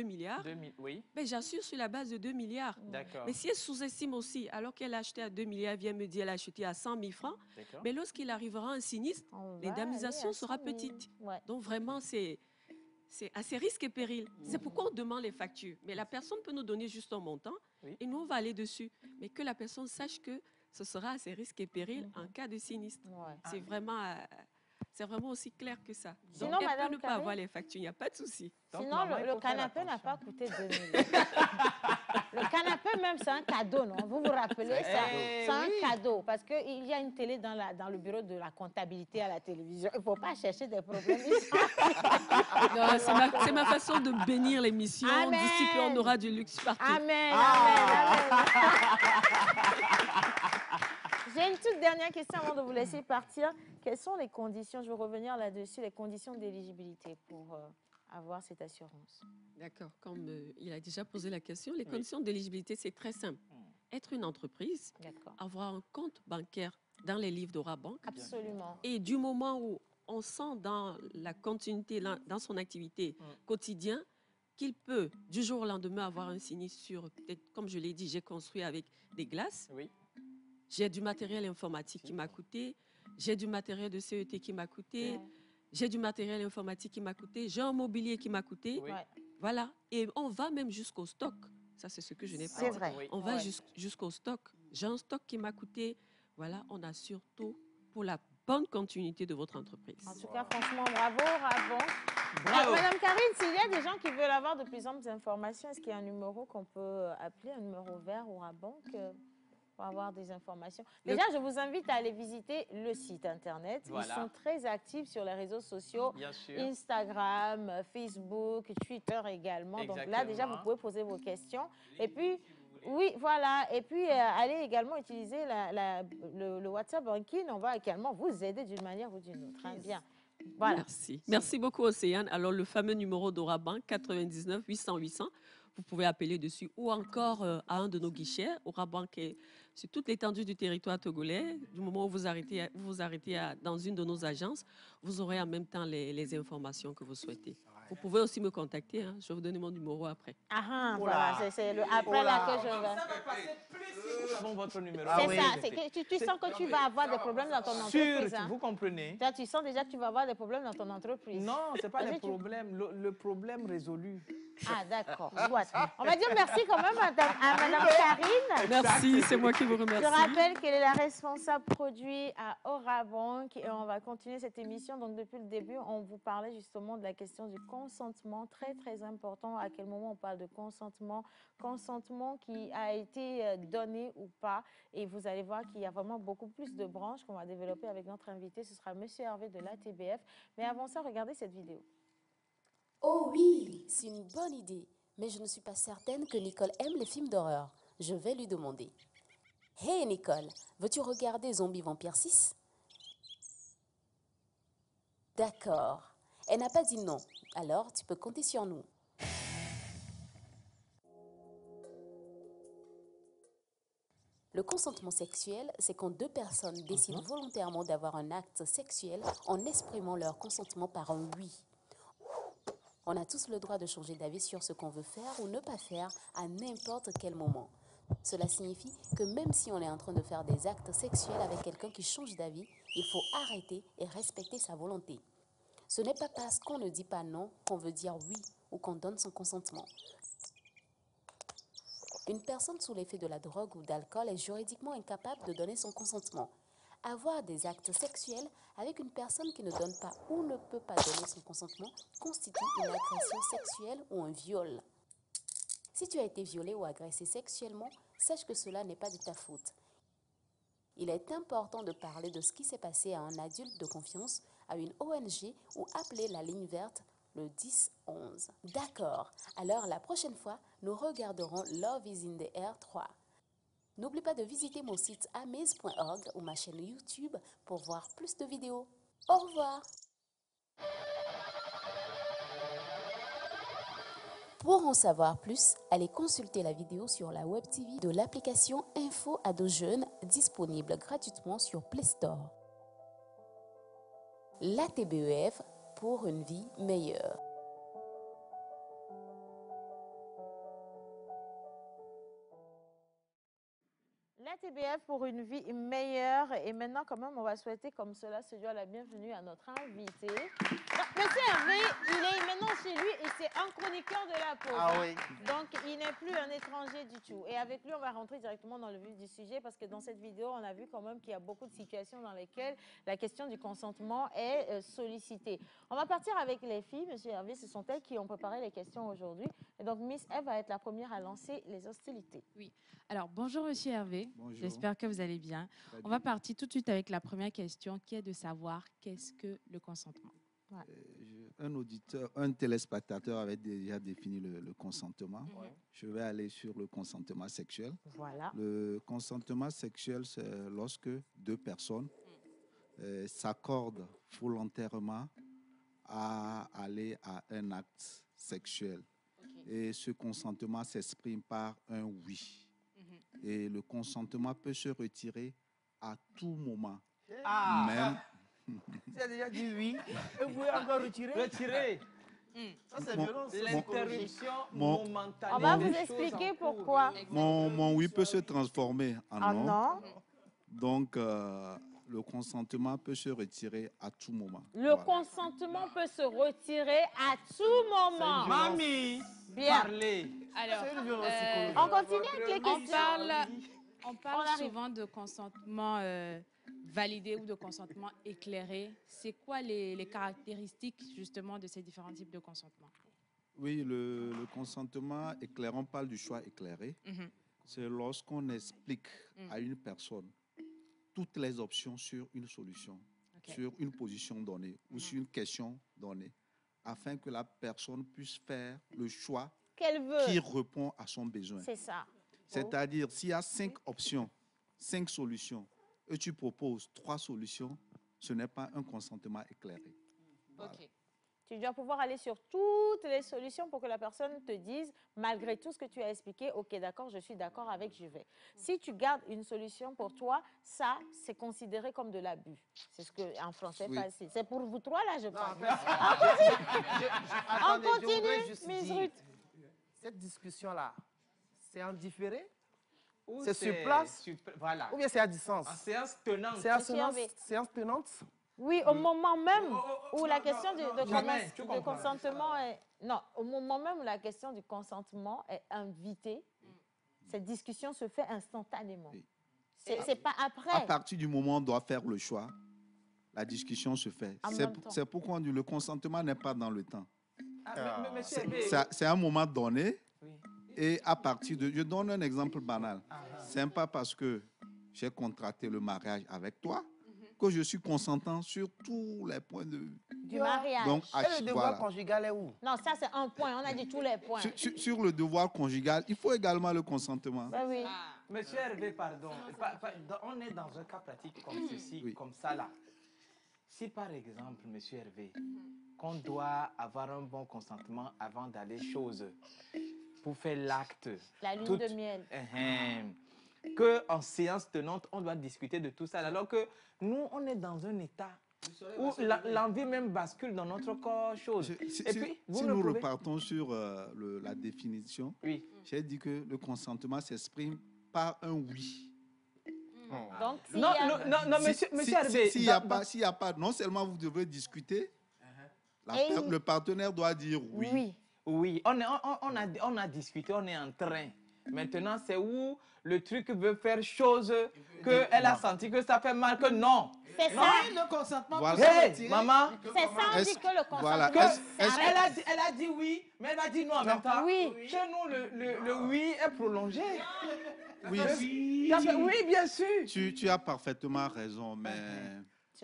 Speaker 17: milliards, ben j'assure sur la base de 2 milliards. Mais si elle sous-estime aussi, alors qu'elle a acheté à 2 milliards, elle vient me dire qu'elle a acheté à 100 000 francs, mais lorsqu'il arrivera un sinistre, l'indemnisation sera petite. Donc vraiment, c'est à ses risques et périls. C'est pourquoi on demande les factures. Mais la personne peut nous donner juste un montant et nous, on va aller dessus. Mais que la personne sache que ce sera à ses risques et périls en cas de sinistre. C'est vraiment aussi clair que ça.
Speaker 2: Sinon,
Speaker 17: donc, elle
Speaker 2: Madame
Speaker 17: peut ne pas avoir les factures, il n'y a pas de souci.
Speaker 2: Sinon, le canapé n'a pas coûté 2 000. Le canapé, même, c'est un cadeau, non? Vous vous rappelez ça? C'est un cadeau. Parce qu'il y a une télé dans le bureau de la comptabilité à la télévision. Il ne faut pas chercher des problèmes.
Speaker 17: C'est ma façon de bénir l'émission. D'ici peu, on aura du luxe partout.
Speaker 2: Amen, amen. J'ai une toute dernière question avant de vous laisser partir. Quelles sont les conditions, je vais revenir là-dessus, les conditions d'éligibilité pour avoir cette assurance?
Speaker 17: D'accord. Comme il a déjà posé la question, les conditions d'éligibilité, c'est très simple. Être une entreprise, avoir un compte bancaire dans les livres d'Orabank.
Speaker 2: Absolument.
Speaker 17: Et du moment où on sent dans la continuité, dans son activité quotidienne, qu'il peut, du jour au lendemain, avoir un sinistre sur, peut-être, comme je l'ai dit, j'ai construit avec des glaces. J'ai du matériel informatique qui m'a coûté. J'ai du matériel de CET qui m'a coûté. J'ai du matériel informatique qui m'a coûté. J'ai un mobilier qui m'a coûté. Voilà. Et on va même jusqu'au stock. Ça, c'est ce que je n'ai pas.
Speaker 2: C'est vrai.
Speaker 17: On va jusqu'au stock. J'ai un stock qui m'a coûté. Voilà, on assure tout pour la bonne continuité de votre entreprise.
Speaker 2: En tout cas, franchement, bravo, bravo. Madame Karine, s'il y a des gens qui veulent avoir de plus amples informations, est-ce qu'il y a un numéro qu'on peut appeler, un numéro vert ou à banque pour avoir des informations? Déjà, je vous invite à aller visiter le site Internet. Ils sont très actifs sur les réseaux sociaux, Instagram, Facebook, Twitter également. Donc là, déjà, vous pouvez poser vos questions. Et puis, Oui, voilà. Et puis, allez également utiliser le WhatsApp Banking. On va également vous aider d'une manière ou d'une autre. Hein. Bien. Voilà.
Speaker 17: Merci. Merci beaucoup, Océane. Alors, le fameux numéro d'Orabank, 99 800 800, vous pouvez appeler dessus ou encore à un de nos guichets. Orabank est sur toute l'étendue du territoire togolais. Du moment où vous arrêtez dans une de nos agences, vous aurez en même temps les informations que vous souhaitez. Vous pouvez aussi me contacter. Hein. Je vais vous donner mon numéro après.
Speaker 2: Ah, voilà, c'est le après là que je vais.
Speaker 3: Ça va passer plus si nous avons votre numéro.
Speaker 2: C'est ça. Tu sens que tu vas avoir des problèmes dans ton entreprise.
Speaker 3: Sûr, vous comprenez.
Speaker 2: Tu sens déjà que tu vas avoir des problèmes dans ton entreprise.
Speaker 3: Non, ce n'est pas des problèmes. Le problème résolu.
Speaker 2: Ah, d'accord. On va dire merci quand même à Mme Karine.
Speaker 17: Merci, c'est moi qui vous remercie.
Speaker 2: Je rappelle qu'elle est la responsable produit à Orabank et on va continuer cette émission. Donc, depuis le début, on vous parlait justement de la question du consentement, très, très important. À quel moment on parle de consentement qui a été donné ou pas. Et vous allez voir qu'il y a vraiment beaucoup plus de branches qu'on va développer avec notre invité. Ce sera M. Hervé de l'ATBF. Mais avant ça, regardez cette vidéo.
Speaker 18: Oh oui, c'est une bonne idée. Mais je ne suis pas certaine que Nicole aime les films d'horreur. Je vais lui demander. Hey Nicole, veux-tu regarder Zombie Vampire 6? D'accord. Elle n'a pas dit non. Alors, tu peux compter sur nous. Le consentement sexuel, c'est quand deux personnes décident volontairement d'avoir un acte sexuel en exprimant leur consentement par un oui. On a tous le droit de changer d'avis sur ce qu'on veut faire ou ne pas faire à n'importe quel moment. Cela signifie que même si on est en train de faire des actes sexuels avec quelqu'un qui change d'avis, il faut arrêter et respecter sa volonté. Ce n'est pas parce qu'on ne dit pas non qu'on veut dire oui ou qu'on donne son consentement. Une personne sous l'effet de la drogue ou d'alcool est juridiquement incapable de donner son consentement. Avoir des actes sexuels avec une personne qui ne donne pas ou ne peut pas donner son consentement constitue une agression sexuelle ou un viol. Si tu as été violé ou agressé sexuellement, sache que cela n'est pas de ta faute. Il est important de parler de ce qui s'est passé à un adulte de confiance, à une ONG ou appeler la ligne verte le 10-11. D'accord, alors la prochaine fois, nous regarderons Love is in the Air 3. N'oublie pas de visiter mon site amaze.org ou ma chaîne YouTube pour voir plus de vidéos. Au revoir! Pour en savoir plus, allez consulter la vidéo sur la Web TV de l'application Info Ado Jeunes disponible gratuitement sur Play Store. L'ATBEF pour une vie meilleure.
Speaker 2: L'ATBF pour une vie meilleure. Et maintenant, quand même, on va souhaiter, comme cela se doit, la bienvenue à notre invité. Monsieur Hervé, il est maintenant chez lui et c'est un chroniqueur de la pause.
Speaker 5: Ah oui.
Speaker 2: Donc, il n'est plus un étranger du tout. Et avec lui, on va rentrer directement dans le vif du sujet parce que dans cette vidéo, on a vu quand même qu'il y a beaucoup de situations dans lesquelles la question du consentement est sollicitée. On va partir avec les filles. Monsieur Hervé, ce sont elles qui ont préparé les questions aujourd'hui. Et donc, Miss Eve va être la première à lancer les hostilités.
Speaker 4: Oui. Alors, bonjour Monsieur Hervé.
Speaker 19: Bonjour.
Speaker 4: J'espère que vous allez bien. On va partir tout de suite avec la première question qui est de savoir qu'est-ce que le consentement.
Speaker 19: Un téléspectateur avait déjà défini le consentement. Je vais aller sur le consentement sexuel.
Speaker 2: Voilà.
Speaker 19: Le consentement sexuel, c'est lorsque deux personnes s'accordent volontairement à aller à un acte sexuel. Et ce consentement s'exprime par un oui. Et le consentement peut se retirer à tout moment. Même...
Speaker 5: Tu as déjà dit oui, et vous pouvez encore retirer.
Speaker 3: Retirer.
Speaker 5: Ça, c'est violent.
Speaker 3: L'interruption momentanée.
Speaker 2: On va vous expliquer pourquoi.
Speaker 19: Mon oui peut se transformer en non.
Speaker 2: Non.
Speaker 19: Donc, le consentement peut se retirer à tout moment.
Speaker 2: Le consentement peut se retirer à tout moment.
Speaker 3: Mamie,
Speaker 2: bien.
Speaker 3: Parlez.
Speaker 4: Alors,
Speaker 2: on continue avec les questions.
Speaker 4: On parle souvent de consentement validé ou de consentement éclairé. C'est quoi les caractéristiques justement de ces différents types de consentement?
Speaker 19: Oui, le consentement éclairé, on parle du choix éclairé. C'est lorsqu'on explique à une personne toutes les options sur une solution, sur une position donnée ou sur une question donnée, afin que la personne puisse faire le choix
Speaker 2: qu'elle veut,
Speaker 19: qui répond à son besoin.
Speaker 2: C'est ça.
Speaker 19: C'est-à-dire, s'il y a 5 options, 5 solutions, et tu proposes 3 solutions, ce n'est pas un consentement éclairé. Voilà.
Speaker 2: OK. Tu dois pouvoir aller sur toutes les solutions pour que la personne te dise, malgré tout ce que tu as expliqué, OK, d'accord, je suis d'accord avec, je vais. Si tu gardes une solution pour toi, ça, c'est considéré comme de l'abus. C'est ce qu'en français, facile. C'est pour vous trois, là, je parle. On continue, Miss Ruth.
Speaker 5: Cette discussion-là, c'est en différé? C'est sur place?
Speaker 3: Voilà.
Speaker 5: Ou bien c'est à distance?
Speaker 3: En séance tenante.
Speaker 5: Séance tenante?
Speaker 2: Oui, au moment même où la question de consentement est... Non, au moment même où la question du consentement est invitée, cette discussion se fait instantanément. Oui. C'est pas après.
Speaker 19: À partir du moment où on doit faire le choix, la discussion se fait. C'est pourquoi on dit le consentement n'est pas dans le temps. C'est à un moment donné. Oui. Et à partir de... Je donne un exemple banal. C'est pas parce que j'ai contracté le mariage avec toi que je suis consentant sur tous les points de vue.
Speaker 2: Du mariage.
Speaker 5: Donc, et le devoir conjugal est où?
Speaker 2: Non, ça c'est un point. On a dit tous les points.
Speaker 19: Sur le devoir conjugal, il faut également le consentement.
Speaker 2: Ben oui.
Speaker 3: Monsieur Hervé, pardon. On est dans un cas pratique comme ceci, comme ça là. Si par exemple, monsieur Hervé, qu'on doit avoir un bon consentement avant d'aller chose pour faire l'acte.
Speaker 2: La lune de miel.
Speaker 3: Qu'en séance tenante, on doit discuter de tout ça. Alors que nous, on est dans un état où l'envie même bascule dans notre corps, chose.
Speaker 19: Si nous repartons sur la définition, j'ai dit que le consentement s'exprime par un oui.
Speaker 3: Donc, non, monsieur Hervé.
Speaker 19: S'il n'y a pas, non seulement vous devez discuter, le partenaire doit dire oui.
Speaker 3: Oui, on a discuté, on est en train. Maintenant, c'est où le truc veut faire chose qu'elle a senti que ça fait mal, que non.
Speaker 2: C'est ça.
Speaker 10: Le consentement.
Speaker 3: Voilà. Maman.
Speaker 2: C'est ça, on dit que le consentement.
Speaker 3: Voilà. Elle a dit oui, mais elle a dit non en même temps.
Speaker 2: Oui.
Speaker 3: Chez nous, le oui est prolongé.
Speaker 19: Oui,
Speaker 3: oui, bien sûr.
Speaker 19: Tu as parfaitement raison, mais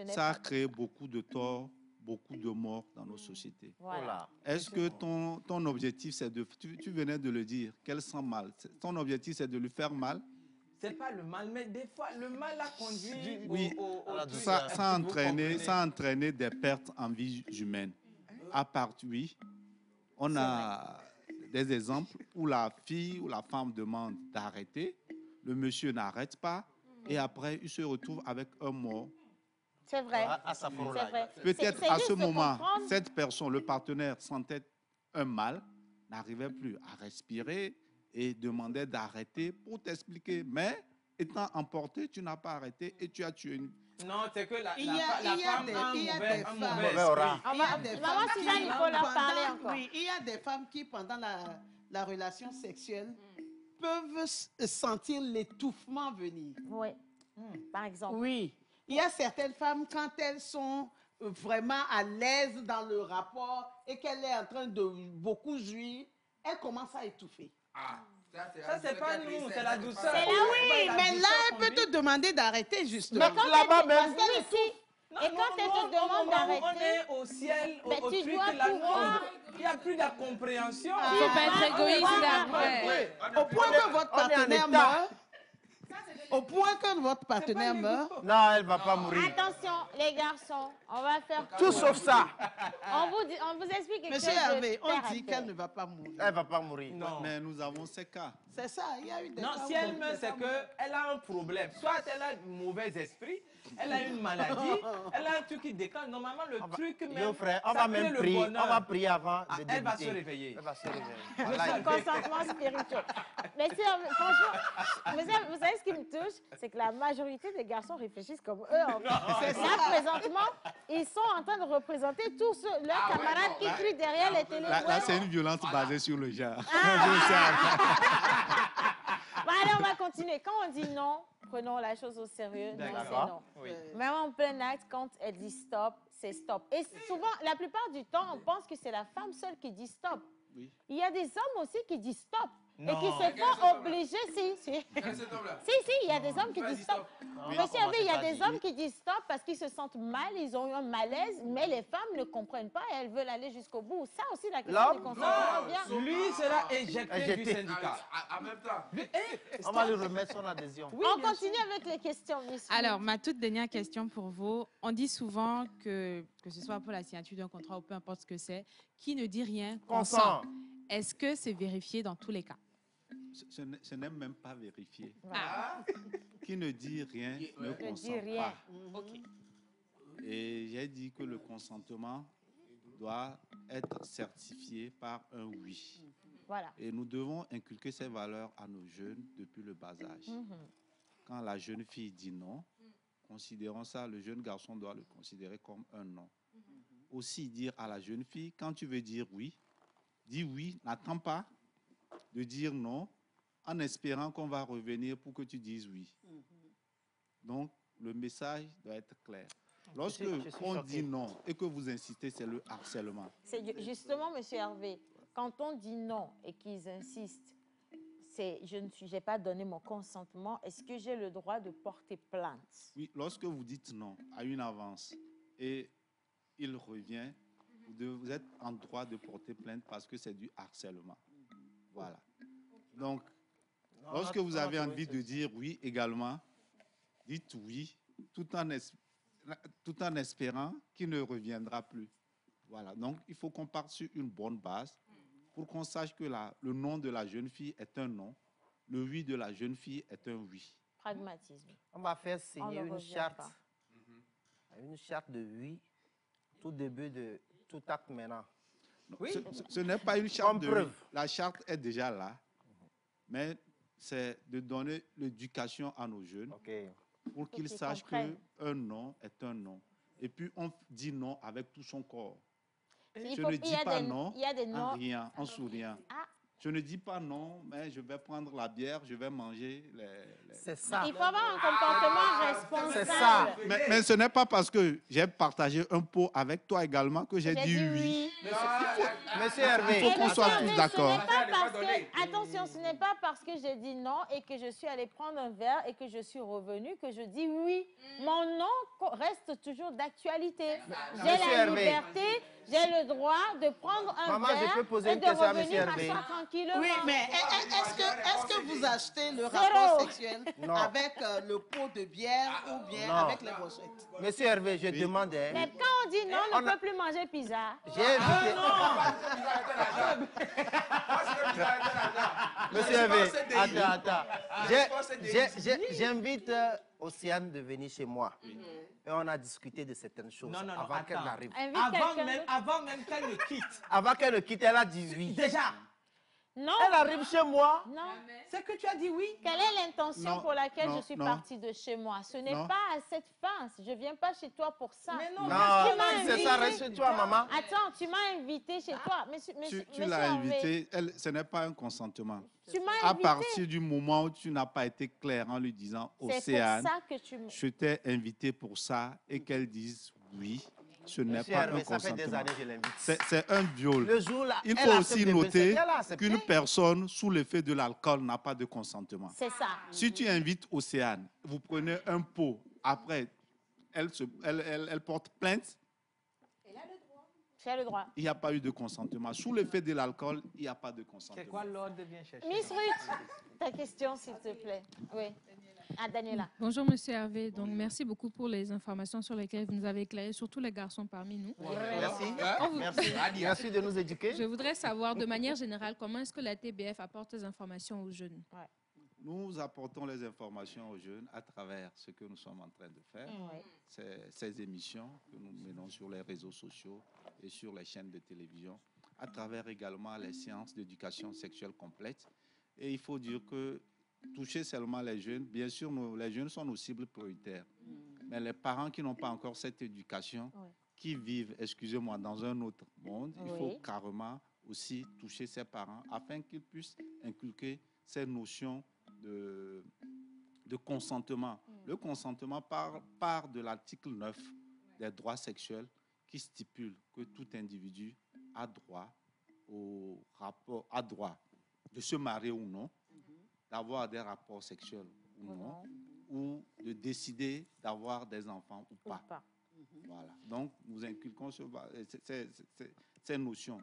Speaker 19: ça a créé beaucoup de torts, beaucoup de morts dans nos sociétés.
Speaker 2: Voilà.
Speaker 19: Est-ce que ton objectif, c'est de... Tu venais de le dire, qu'elle sent mal. Ton objectif, c'est de lui faire mal?
Speaker 3: C'est pas le mal, mais des fois, le mal a conduit
Speaker 19: ça a entraîné des pertes en vie humaine. À part, on a des exemples où la fille ou la femme demande d'arrêter, le monsieur n'arrête pas, et après, il se retrouve avec un mort.
Speaker 2: C'est vrai.
Speaker 19: Peut-être à ce moment, cette personne, le partenaire, sentait un mal, n'arrivait plus à respirer et demandait d'arrêter pour t'expliquer. Mais étant emporté, tu n'as pas arrêté et tu as tué une...
Speaker 3: Non, c'est que la
Speaker 10: femme
Speaker 3: a un mauvais
Speaker 10: esprit. Il y a des femmes qui, pendant la relation sexuelle, peuvent sentir l'étouffement venir.
Speaker 2: Oui, par exemple.
Speaker 10: Oui. Il y a certaines femmes, quand elles sont vraiment à l'aise dans le rapport et qu'elle est en train de beaucoup jouir, elles commencent à étouffer.
Speaker 3: Ça, c'est pas nous, c'est la douceur.
Speaker 2: C'est là, oui.
Speaker 10: Mais là, elle peut te demander d'arrêter, justement.
Speaker 2: Mais quand
Speaker 3: là-bas même.
Speaker 2: Et quand elle te demande d'arrêter,
Speaker 3: on est au ciel, au truc, il n'y a plus de compréhension.
Speaker 4: Il ne faut pas être égoïste après.
Speaker 10: Au point que votre partenaire meurt. Au point que votre partenaire meurt.
Speaker 5: Non, elle ne va pas mourir.
Speaker 2: Attention, les garçons, on va faire
Speaker 5: tout sauf ça.
Speaker 2: On vous explique quelque chose.
Speaker 10: Monsieur Hervé, on dit qu'elle ne va pas mourir.
Speaker 5: Elle ne va pas mourir.
Speaker 19: Non. Mais nous avons ces cas.
Speaker 10: C'est ça, il y a eu des
Speaker 3: cas. Non, si elle meurt, c'est qu'elle a un problème. Soit elle a un mauvais esprit, elle a une maladie, elle a un truc qui décale. Normalement, le truc même.
Speaker 5: Mon frère, on va même prier. On va prier avant de débuter.
Speaker 3: Elle va se réveiller.
Speaker 5: Elle va se réveiller.
Speaker 2: Le consentement spirituel. Mais franchement, vous savez ce qui me touche, c'est que la majorité des garçons réfléchissent comme eux. Là, présentement, ils sont en train de représenter tous leurs camarades qui crient derrière les télés.
Speaker 19: Là, c'est une violence basée sur le genre.
Speaker 2: Bon, allez, on va continuer. Quand on dit non, prenons la chose au sérieux. Non, c'est non. Oui. Même en plein acte, quand elle dit stop, c'est stop. Et souvent, la plupart du temps, on pense que c'est la femme seule qui dit stop. Oui. Il y a des hommes aussi qui disent stop. et qui se font obliger, si, il y a des hommes qui disent stop. Monsieur Hervé, il y a des hommes qui disent stop parce qu'ils se sentent mal, ils ont eu un malaise, mais les femmes ne comprennent pas et elles veulent aller jusqu'au bout. Ça aussi, la question du consentement vient.
Speaker 3: Lui, c'est là éjecté du syndicat.
Speaker 5: En même temps. On va lui remettre son adhésion.
Speaker 2: Oui, on continue avec les questions, Miss.
Speaker 4: Alors, ma toute dernière question pour vous. On dit souvent que ce soit pour la signature d'un contrat ou peu importe ce que c'est, qui ne dit rien consent. Est-ce que c'est vérifié dans tous les cas?
Speaker 19: Ce n'est même pas vérifié.
Speaker 4: Ah.
Speaker 19: Qui ne dit rien ne consent pas. Et j'ai dit que le consentement doit être certifié par un oui.
Speaker 2: Voilà.
Speaker 19: Et nous devons inculquer ces valeurs à nos jeunes depuis le bas âge. Quand la jeune fille dit non, considérons ça, le jeune garçon doit le considérer comme un non. Aussi dire à la jeune fille, quand tu veux dire oui, dis oui, n'attends pas de dire non en espérant qu'on va revenir pour que tu dises oui. Donc, le message doit être clair. Lorsque on dit non et que vous insistez, c'est le harcèlement.
Speaker 2: C'est justement, M. Hervé, quand on dit non et qu'ils insistent, je n'ai pas donné mon consentement, est-ce que j'ai le droit de porter plainte?
Speaker 19: Oui, lorsque vous dites non à une avance et il revient, vous êtes en droit de porter plainte parce que c'est du harcèlement. Voilà. Donc, lorsque vous avez envie de dire oui également, dites oui, tout en espérant qu'il ne reviendra plus. Voilà. Donc, il faut qu'on parte sur une bonne base pour qu'on sache que le non de la jeune fille est un non, le oui de la jeune fille est un oui.
Speaker 2: Pragmatisme.
Speaker 5: On va faire signer une charte de oui, tout début de tout acte maintenant.
Speaker 19: Oui. Ce n'est pas une charte de oui. La charte est déjà là, mais c'est de donner l'éducation à nos jeunes pour qu'ils sachent qu'un non est un non. Et puis, on dit non avec tout son corps. Je ne dis pas non en riant, en souriant. Je ne dis pas non, mais je vais prendre la bière, je vais manger les...
Speaker 5: C'est ça.
Speaker 2: Il faut avoir un comportement responsable.
Speaker 5: C'est ça.
Speaker 19: Mais ce n'est pas parce que j'ai partagé un pot avec toi également que j'ai dit oui.
Speaker 5: Monsieur Hervé,
Speaker 19: il faut qu'on soit tous d'accord.
Speaker 2: Attention, ce n'est pas parce que j'ai dit non et que je suis allée prendre un verre et que je suis revenue que je dis oui. Mon non reste toujours d'actualité. J'ai la liberté, j'ai le droit de prendre un verre et de revenir à ça tranquillement.
Speaker 10: Oui, mais est-ce que vous achetez le rapport sexuel avec le pot de bière ou bien avec les brochettes?
Speaker 5: Monsieur Hervé, je demande...
Speaker 2: Mais quand on dit non, on ne peut plus manger pizza.
Speaker 5: J'ai invité... Monsieur Hervé, attends. J'invite Océane de venir chez moi. Et on a discuté de certaines choses avant qu'elle n'arrive.
Speaker 3: Avant même qu'elle ne quitte.
Speaker 5: Avant qu'elle ne quitte, elle a dit oui.
Speaker 3: Déjà.
Speaker 2: Non.
Speaker 5: Elle arrive chez moi.
Speaker 2: Non.
Speaker 3: C'est que tu as dit oui.
Speaker 2: Quelle est l'intention pour laquelle je suis partie de chez moi? Ce n'est pas à cette fin. Je ne viens pas chez toi pour ça.
Speaker 5: Mais non, c'est ça, reste chez toi, maman.
Speaker 2: Attends, tu m'as invité chez toi.
Speaker 19: Tu l'as invité. Ce n'est pas un consentement.
Speaker 2: Tu m'as invité.
Speaker 19: À partir du moment où tu n'as pas été clair en lui disant, Océane, je t'ai invité pour ça, et qu'elle dise oui. Ce n'est pas un consentement. C'est un viol. Il faut aussi noter qu'une personne sous l'effet de l'alcool n'a pas de consentement.
Speaker 2: C'est ça.
Speaker 19: Si tu invites Océane, vous prenez un pot, après, elle porte plainte.
Speaker 2: J'ai le droit.
Speaker 19: Il n'y a pas eu de consentement. Sous l'effet de l'alcool, il n'y a pas de consentement.
Speaker 3: C'est quoi l'ordre bien chercher?
Speaker 2: Miss Ruth, ta question, s'il te plaît. Oui. Ah, Daniela.
Speaker 20: Bonjour, Monsieur Hervé. Donc, merci beaucoup pour les informations sur lesquelles vous nous avez éclairé, surtout les garçons parmi nous.
Speaker 5: Merci de nous éduquer.
Speaker 20: Je voudrais savoir, de manière générale, comment est-ce que la TBF apporte ces informations aux jeunes?
Speaker 19: Nous apportons les informations aux jeunes à travers ce que nous sommes en train de faire. Ces émissions que nous menons sur les réseaux sociaux et sur les chaînes de télévision, à travers également les séances d'éducation sexuelle complète. Et il faut dire que toucher seulement les jeunes, bien sûr, les jeunes sont nos cibles prioritaires. Mais les parents qui n'ont pas encore cette éducation, qui vivent, excusez-moi, dans un autre monde, il faut carrément aussi toucher ces parents afin qu'ils puissent inculquer ces notions de consentement. Le consentement part de l'article 9 des droits sexuels qui stipule que tout individu a droit au rapport, a droit de se marier ou non, d'avoir des rapports sexuels ou non, ou de décider d'avoir des enfants ou pas. Voilà. Donc, nous inculquons ces notions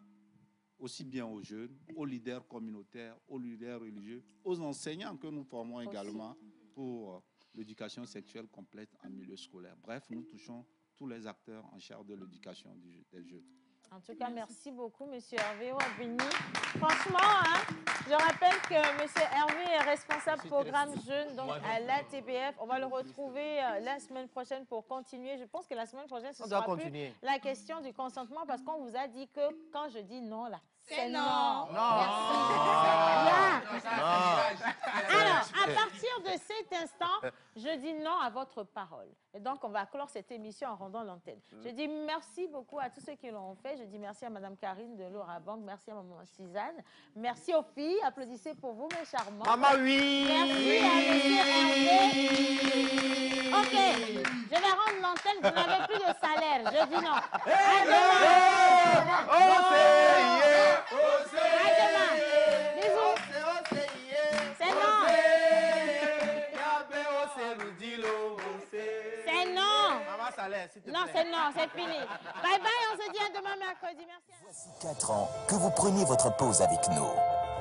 Speaker 19: aussi bien aux jeunes, aux leaders communautaires, aux leaders religieux, aux enseignants que nous formons également pour l'éducation sexuelle complète en milieu scolaire. Bref, nous touchons tous les acteurs en charge de l'éducation des jeunes.
Speaker 2: En tout cas, merci beaucoup, M. Hervé Ouabini. Franchement, hein, je rappelle que M. Hervé est responsable programme jeune donc à l'ATBF. On va le retrouver la semaine prochaine pour continuer. Je pense que la semaine prochaine, ce sera plus la question du consentement parce qu'on vous a dit que quand je dis non, là, c'est non. Merci. Alors, à partir de cet instant, je dis non à votre parole. Et donc, on va clore cette émission en rendant l'antenne. Je dis merci beaucoup à tous ceux qui l'ont fait. Je dis merci à Mme Karine de l'Orabank. Merci à Maman Suzanne. Merci aux filles. Applaudissez pour vous, mes charmants.
Speaker 5: Maman, oui.
Speaker 2: Merci à M. Hervé. OK. Je vais rendre l'antenne. Vous n'avez plus de salaire. Je dis non. À demain. Bisous. C'est non. C'est non. Non, c'est non, c'est fini. Bye bye, on se dit à demain mercredi. Merci.
Speaker 1: Voici 4 ans que vous preniez votre pause avec nous.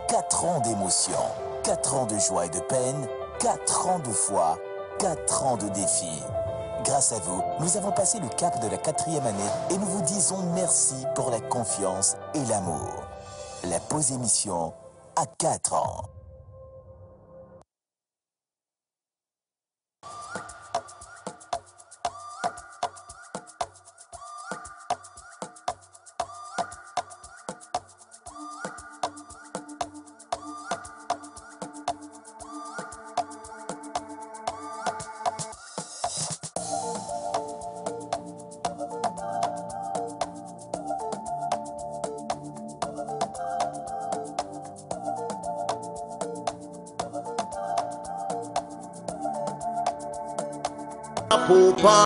Speaker 1: 4 ans d'émotion, 4 ans de joie et de peine, 4 ans de foi, 4 ans de défis. Grâce à vous, nous avons passé le cap de la 4e année et nous vous disons merci pour la confiance et l'amour. La pause émission à 4 ans.
Speaker 5: Pour pas